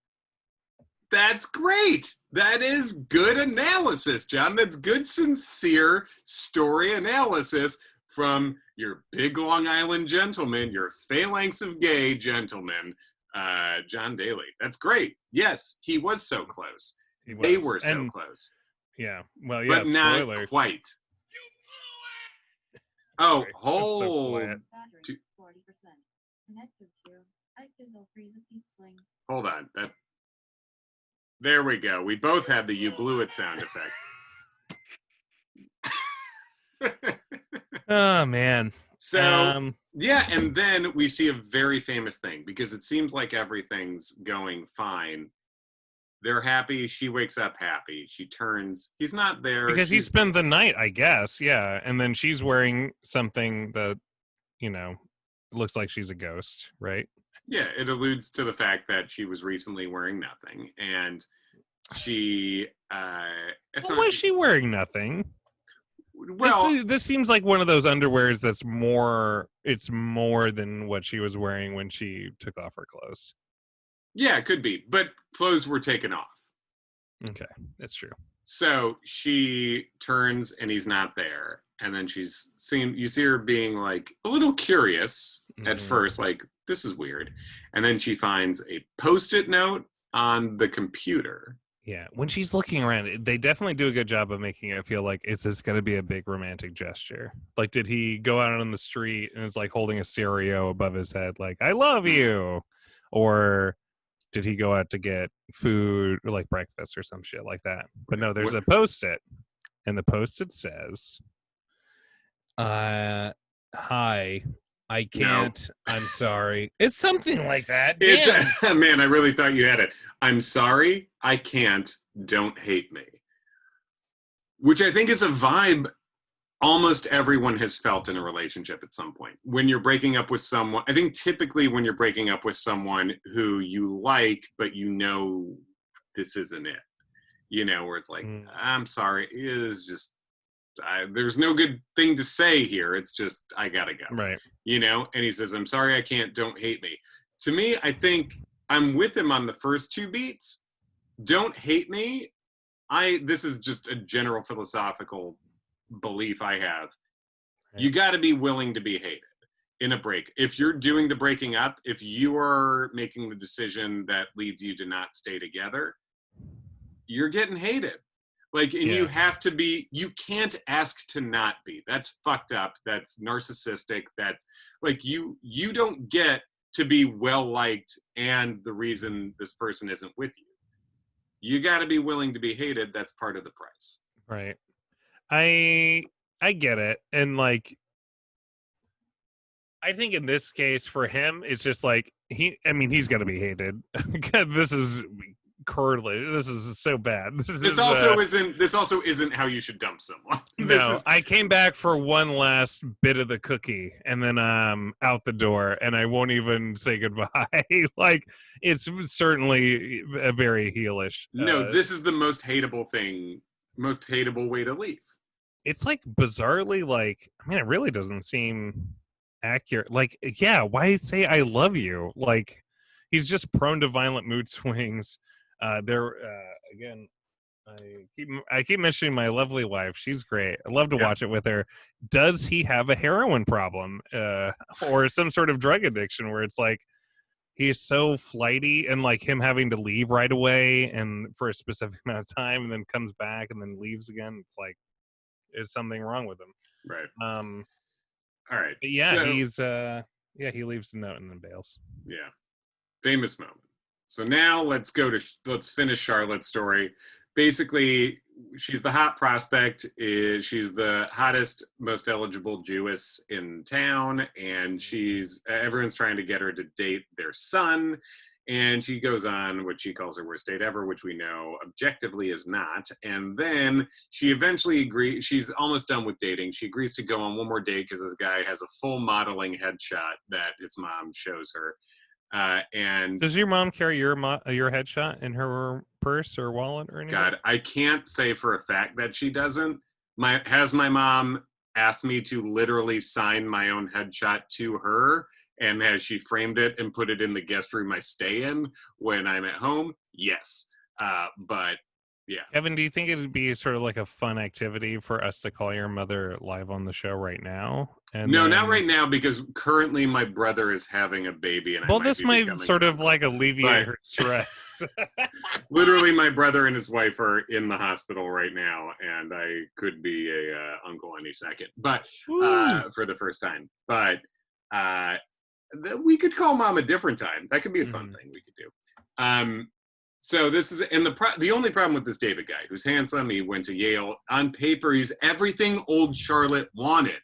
S2: That's great. That is good analysis, John. That's good, sincere story analysis from your big Long Island gentleman, your phalanx of gay gentlemen, John Daly. That's great. Yes, he was so close. They were so close.
S1: Yeah. Well, yeah,
S2: but spoiler. Not quite. Oh, hold.
S3: Battery 40%. Connected to I fizzle free the peat sling.
S2: Hold on. There we go. We both had the "you blew it" sound effect.
S1: Oh man.
S2: So yeah, and then we see a very famous thing because it seems like everything's going fine. They're happy. She wakes up happy. She turns. He's not there.
S1: Because he spent the night, I guess. Yeah. And then she's wearing something that, looks like she's a ghost, right?
S2: Yeah. It alludes to the fact that she was recently wearing nothing. And she...
S1: was she wearing nothing?
S2: Well...
S1: This seems like one of those underwears that's more... It's more than what she was wearing when she took off her clothes.
S2: Yeah, it could be, but clothes were taken off.
S1: Okay, that's true.
S2: So she turns and he's not there, and then you see her being like a little curious at first, like this is weird, and then she finds a Post-it note on the computer.
S1: Yeah, when she's looking around, they definitely do a good job of making it feel like, is this going to be a big romantic gesture? Like, did he go out on the street and it's like holding a stereo above his head, like "I love you," or did he go out to get food or like breakfast or some shit like that? But no, there's a Post-it, and the Post-it says, "Hi, I can't. No. I'm sorry." It's something like that.
S2: Man, I really thought you had it. "I'm sorry, I can't. Don't hate me." Which I think is a vibe almost everyone has felt in a relationship at some point. When you're breaking up with someone, I think typically when you're breaking up with someone who you like, but this isn't it. Where it's like, "I'm sorry, it is just, there's no good thing to say here. It's just, I gotta go."
S1: Right.
S2: And he says, "I'm sorry, I can't. Don't hate me." To me, I think I'm with him on the first two beats. "Don't hate me." This is just a general philosophical belief I have. You got to be willing to be hated in a break. If you're doing the breaking up, if you are making the decision that leads you to not stay together, you're getting hated. Like, and you have to be, you can't ask to not be. That's fucked up. That's narcissistic. That's like, you don't get to be well-liked and the reason this person isn't with you. You got to be willing to be hated. That's part of the price.
S1: Right. I get it. And like, I think in this case for him, it's just like, he's going to be hated. This is curdling. This is so bad. This
S2: also isn't how you should dump someone.
S1: I came back for one last bit of the cookie and then out the door, and I won't even say goodbye. Like, it's certainly a very heelish.
S2: No, this is the most hateable way to leave.
S1: It's like bizarrely like, it really doesn't seem accurate. Like, yeah, why say "I love you"? Like, he's just prone to violent mood swings. Again, I keep mentioning my lovely wife. She's great. I love to watch it with her. Does he have a heroin problem or some sort of drug addiction where it's like he's so flighty and like him having to leave right away and for a specific amount of time and then comes back and then leaves again? It's like is something wrong with him?
S2: Right.
S1: All right. But yeah, so, he's he leaves the note and then bails.
S2: Yeah. Famous moment. So now let's finish Charlotte's story. Basically, she's the hot prospect. She's the hottest, most eligible Jewess in town, and everyone's trying to get her to date their son. And she goes on what she calls her worst date ever, which we know objectively is not. And then she eventually agrees. She's almost done with dating. She agrees to go on one more date because this guy has a full modeling headshot that his mom shows her. And
S1: does your mom carry your headshot in her purse or wallet or anything?
S2: God, I can't say for a fact that she doesn't. Has my mom asked me to literally sign my own headshot to her, and has she framed it and put it in the guest room I stay in when I'm at home? Yes. But yeah.
S1: Kevin, do you think it would be sort of like a fun activity for us to call your mother live on the show right now?
S2: No, not right now, because currently my brother is having a baby. And
S1: this might sort of like alleviate her stress.
S2: Literally, my brother and his wife are in the hospital right now, and I could be a uncle any second, but for the first time. But we could call mom a different time. That could be a fun thing we could do. So this is, and the only problem with this David guy, who's handsome, he went to Yale. On paper, he's everything old Charlotte wanted,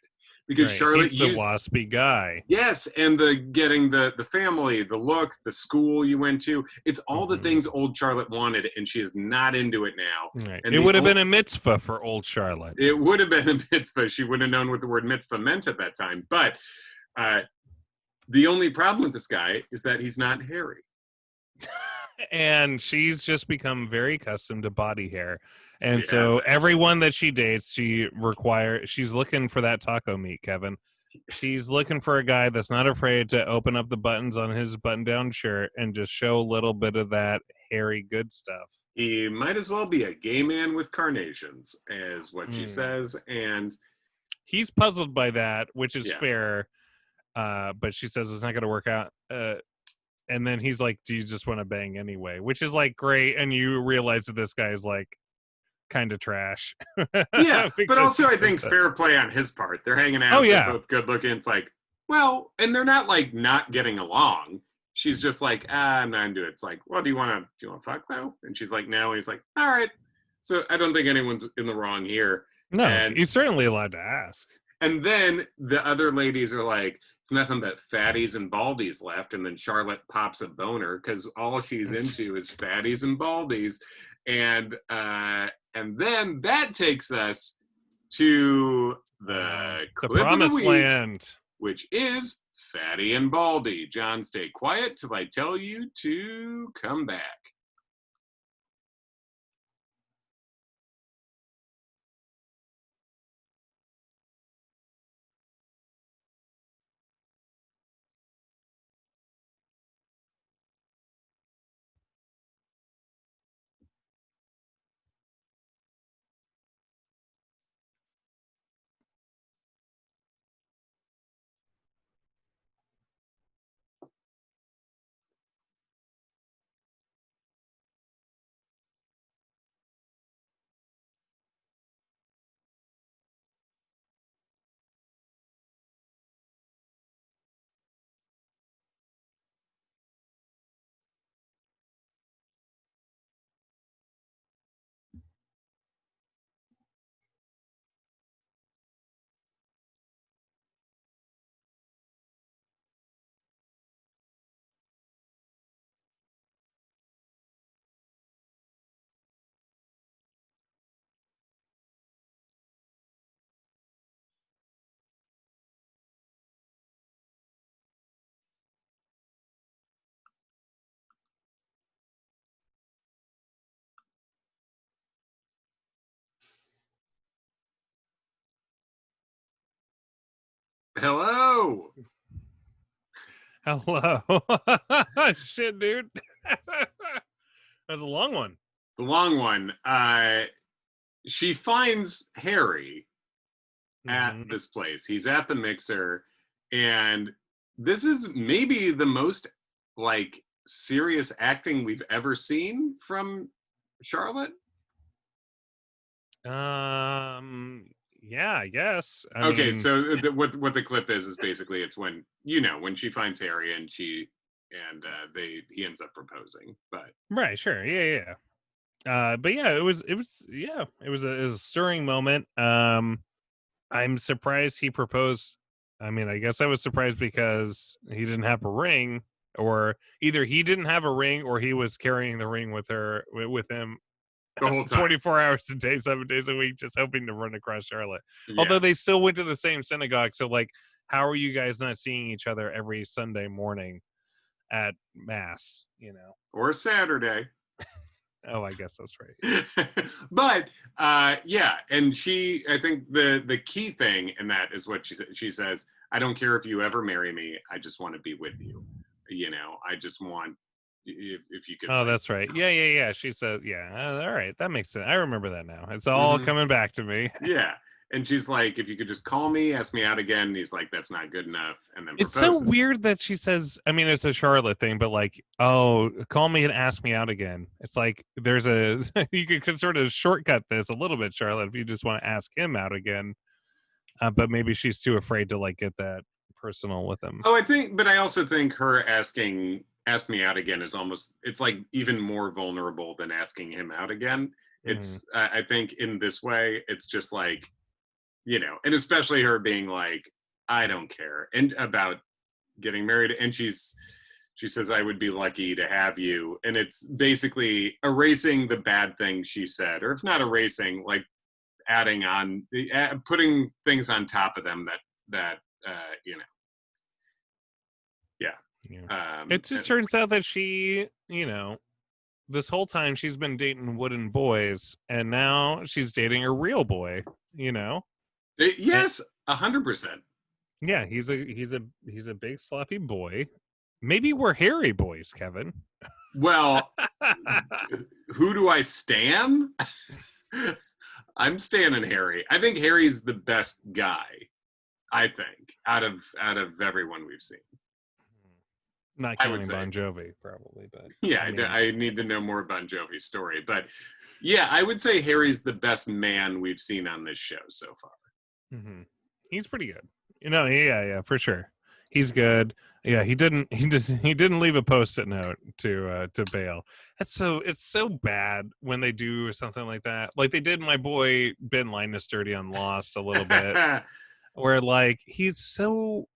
S2: because Charlotte
S1: he's the waspy guy.
S2: Yes, and getting the family, the look, the school you went to, it's all the things old Charlotte wanted, and she is not into it now.
S1: Right. And it would have been a mitzvah for old Charlotte.
S2: It would have been a mitzvah. She would have known what the word mitzvah meant at that time. But the only problem with this guy is that he's not hairy.
S1: And she's just become very accustomed to body hair. And so everyone that she dates, she's looking for that taco meat, Kevin. She's looking for a guy that's not afraid to open up the buttons on his button-down shirt and just show a little bit of that hairy good stuff.
S2: He might as well be a gay man with carnations, is what she says. And
S1: he's puzzled by that, which is fair. But she says it's not going to work out. And then he's like, do you just want to bang anyway? Which is like great. And you realize that this guy is like kind of trash.
S2: Yeah. But also I think fair play on his part. They're hanging out. They're both good looking. It's like, well, and they're not like not getting along. She's just like, I'm not into it. It's like, well, do you want to fuck though? And she's like, no. And he's like, all right. So I don't think anyone's in the wrong here.
S1: No, he's certainly allowed to ask.
S2: And then the other ladies are like, it's nothing but fatties and baldies left. And then Charlotte pops a boner because all she's into is fatties and baldies. And then that takes us to the clip
S1: promised
S2: of the week,
S1: land,
S2: which is Fatty and Baldy. John, stay quiet till I tell you to come back. Hello.
S1: Hello. Shit, dude. That was a long one.
S2: It's a long one. She finds Harry at this place. He's at the mixer, and this is maybe the most like serious acting we've ever seen from Charlotte.
S1: Yeah, I guess. I
S2: Okay,
S1: mean,
S2: so what the clip is basically it's when when she finds Harry and he ends up proposing. But
S1: right, sure, yeah. But yeah, it was a stirring moment. I'm surprised he proposed. I mean, I guess I was surprised because he didn't have a ring, or either he didn't have a ring, or he was carrying the ring with him
S2: the whole time,
S1: 24 hours a day, 7 days a week, just hoping to run across Charlotte.
S2: Yeah.
S1: Although they still went to the same synagogue, so like, how are you guys not seeing each other every Sunday morning at mass?
S2: Or Saturday.
S1: Oh, I guess that's right.
S2: But yeah, and I think the key thing in that is what she says, I don't care if you ever marry me, I just want to be with you. I just want if you could.
S1: Oh, that's right. Yeah. She said, yeah. All right, that makes sense. I remember that now. It's all coming back to me.
S2: Yeah. And she's like, if you could just call me, ask me out again. And he's like, that's not good enough. And then
S1: it's
S2: proposes.
S1: so weird that she says, I mean, it's a Charlotte thing, but like, oh, call me and ask me out again. It's like there's you could sort of shortcut this a little bit, Charlotte, if you just want to ask him out again. But maybe she's too afraid to like get that personal with him.
S2: Oh, I also think her ask me out again is it's like even more vulnerable than asking him out again. It's, I think in this way, it's just like, and especially her being like, I don't care and about getting married. And she says, I would be lucky to have you. And it's basically erasing the bad things she said, or if not erasing, like adding on, putting things on top of them that yeah.
S1: It just turns out that she, this whole time she's been dating wooden boys, and now she's dating a real boy,
S2: Yes, 100%.
S1: Yeah, he's a big sloppy boy. Maybe we're hairy boys, Kevin.
S2: Well, who do I stan? I'm standing Harry. I think Harry's the best guy. I think out of everyone we've seen.
S1: Not counting Bon Jovi, probably, but
S2: yeah, I need to know more Bon Jovi's story. But yeah, I would say Harry's the best man we've seen on this show so far.
S1: He's pretty good. Yeah, for sure. He's good. Yeah, he didn't leave a post-it note to bail. It's so bad when they do something like that. Like they did my boy Ben Linus dirty on Lost a little bit. Where like he's so,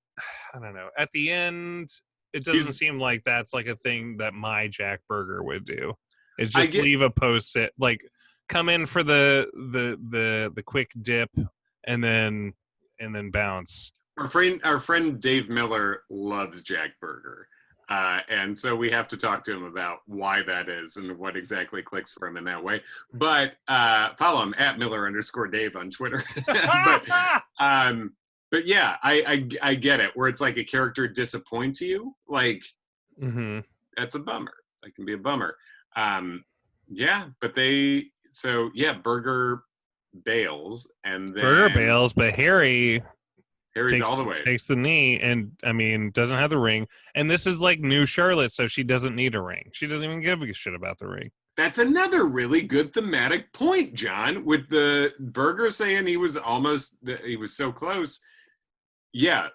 S1: I don't know. At the end, it doesn't seem like that's like a thing that my Jack Berger would do. It's just leave a post-it, like come in for the quick dip and then bounce.
S2: Our friend Dave Miller loves Jack Berger. And so we have to talk to him about why that is and what exactly clicks for him in that way. But follow him at Miller_Dave on Twitter. But yeah, I get it. Where it's like a character disappoints you, like that's a bummer. That can be a bummer. Yeah, but Berger bails, and then
S1: Berger bails, but Harry's
S2: all the way.
S1: Takes the knee, and I mean doesn't have the ring. And this is like new Charlotte, so she doesn't need a ring. She doesn't even give a shit about the ring.
S2: That's another really good thematic point, John. With the Berger saying he was so close. Yeah,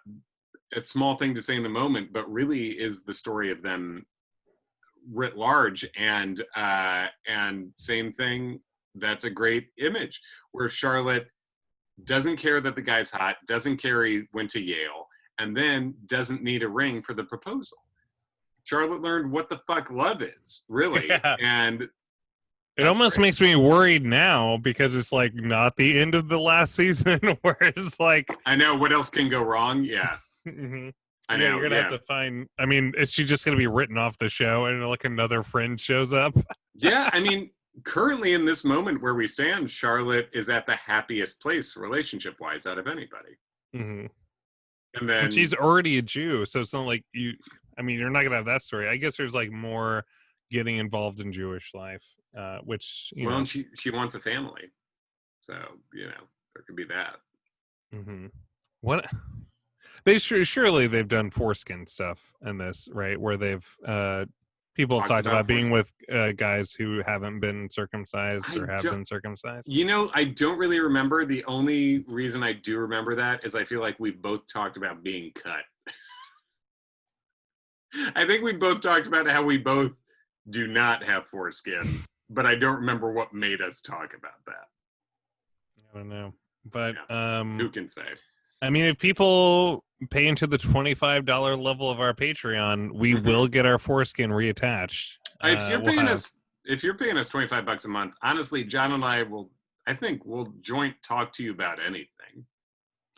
S2: a small thing to say in the moment, but really is the story of them writ large. And same thing. That's a great image where Charlotte doesn't care that the guy's hot, doesn't care he went to Yale, and then doesn't need a ring for the proposal. Charlotte learned what the fuck love is, really. Yeah. And
S1: it almost makes me worried now because it's like not the end of the last season where it's like,
S2: I know what else can go wrong. Yeah. I know.
S1: You're going to have to find, I mean, is she just going to be written off the show and like another friend shows up?
S2: Yeah. I mean, currently in this moment where we stand, Charlotte is at the happiest place relationship-wise out of anybody. And then
S1: she's already a Jew, so it's not like you're not gonna have that story. I guess there's like more getting involved in Jewish life, which you know.
S2: And she wants a family, so there could be that.
S1: Mm-hmm. What they surely they've done foreskin stuff in this, right? Where they've people have talked about being with guys who haven't been circumcised or have been circumcised.
S2: I don't really remember. The only reason I do remember that is I feel like we've both talked about being cut. I think we both talked about how we both do not have foreskin, but I don't remember what made us talk about that.
S1: I don't know, but
S2: who can say?
S1: I mean, if people pay into the $25 level of our Patreon, we will get our foreskin reattached.
S2: If you're paying us $25 a month, honestly, John and I we'll joint talk to you about anything,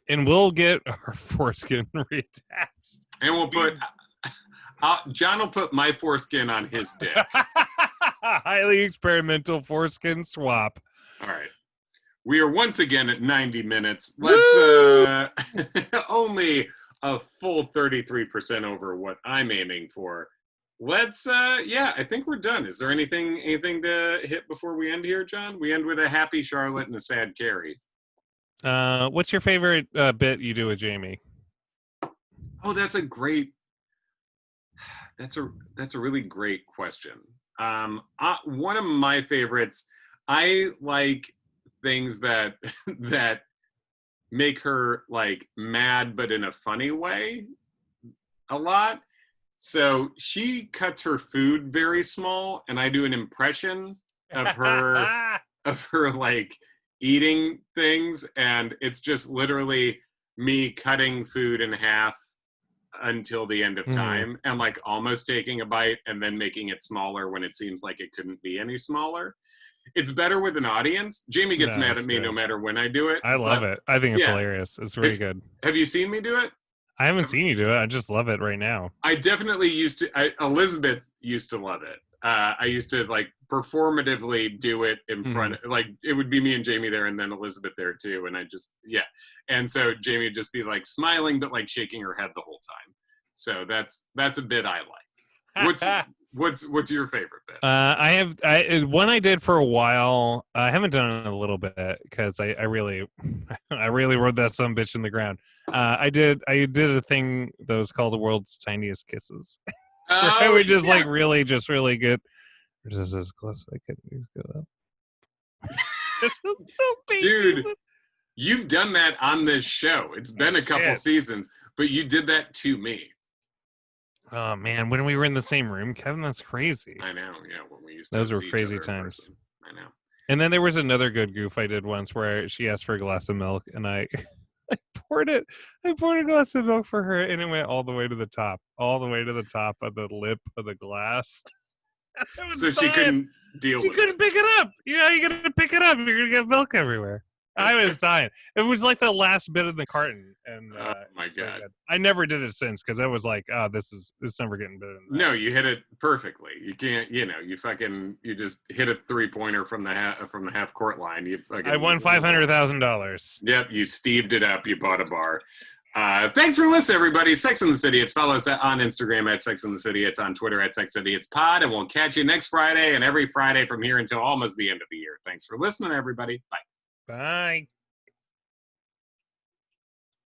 S1: and we'll get our foreskin reattached,
S2: and we'll put. John will put my foreskin on his dick.
S1: Highly experimental foreskin swap.
S2: All right. We are once again at 90 minutes. Let's only a full 33% over what I'm aiming for. Let's I think we're done. Is there anything to hit before we end here, John? We end with a happy Charlotte and a sad Carrie.
S1: What's your favorite bit you do with Jamie?
S2: Oh, that's a really great question. One of my favorites, I like things that make her like mad but in a funny way a lot. So she cuts her food very small, and I do an impression of her like eating things, and it's just literally me cutting food in half until the end of time and like almost taking a bite and then making it smaller when it seems like it couldn't be any smaller. It's better with an audience. Jamie gets mad at me no matter when I do it.
S1: I love it. I think it's hilarious. It's really good.
S2: Have you seen me do it?
S1: I haven't seen you do it. I just love it right now.
S2: I definitely used to. Elizabeth used to love it. I used to like performatively do it in front. Like it would be me and Jamie there, and then Elizabeth there too. And I just And so Jamie would just be like smiling, but like shaking her head the whole time. So that's a bit I like. What's your favorite bit?
S1: One I did for a while. I haven't done it in a little bit because I really rode that some bitch in the ground. I did a thing that was called the world's tiniest kisses. I would just like really good. Just as close as I could.
S2: Dude, you've done that on this show. It's been a couple seasons, but you did that to me.
S1: Oh man, when we were in the same room, Kevin, that's crazy.
S2: I know, yeah. When we used to
S1: those were crazy times. I know. And then there was another good goof I did once where she asked for a glass of milk, and I poured a glass of milk for her, and it went all the way to the top of the lip of the glass.
S2: So she couldn't deal with it.
S1: She couldn't pick it up. Yeah, you gotta pick it up. You're gonna get milk everywhere. I was dying. It was like the last bit of the carton, and
S2: oh my god,
S1: so I never did it since because I was like, oh, this never getting better than that.
S2: No, you hit it perfectly. You can't, you just hit a 3-pointer from the half court line.
S1: I won $500,000.
S2: Yep, you steved it up. You bought a bar. Thanks for listening, everybody. Sex and the City. It's follow us on Instagram at Sex and the City. It's on Twitter at Sex City. It's pod, and we'll catch you next Friday and every Friday from here until almost the end of the year. Thanks for listening, everybody. Bye.
S1: Bye.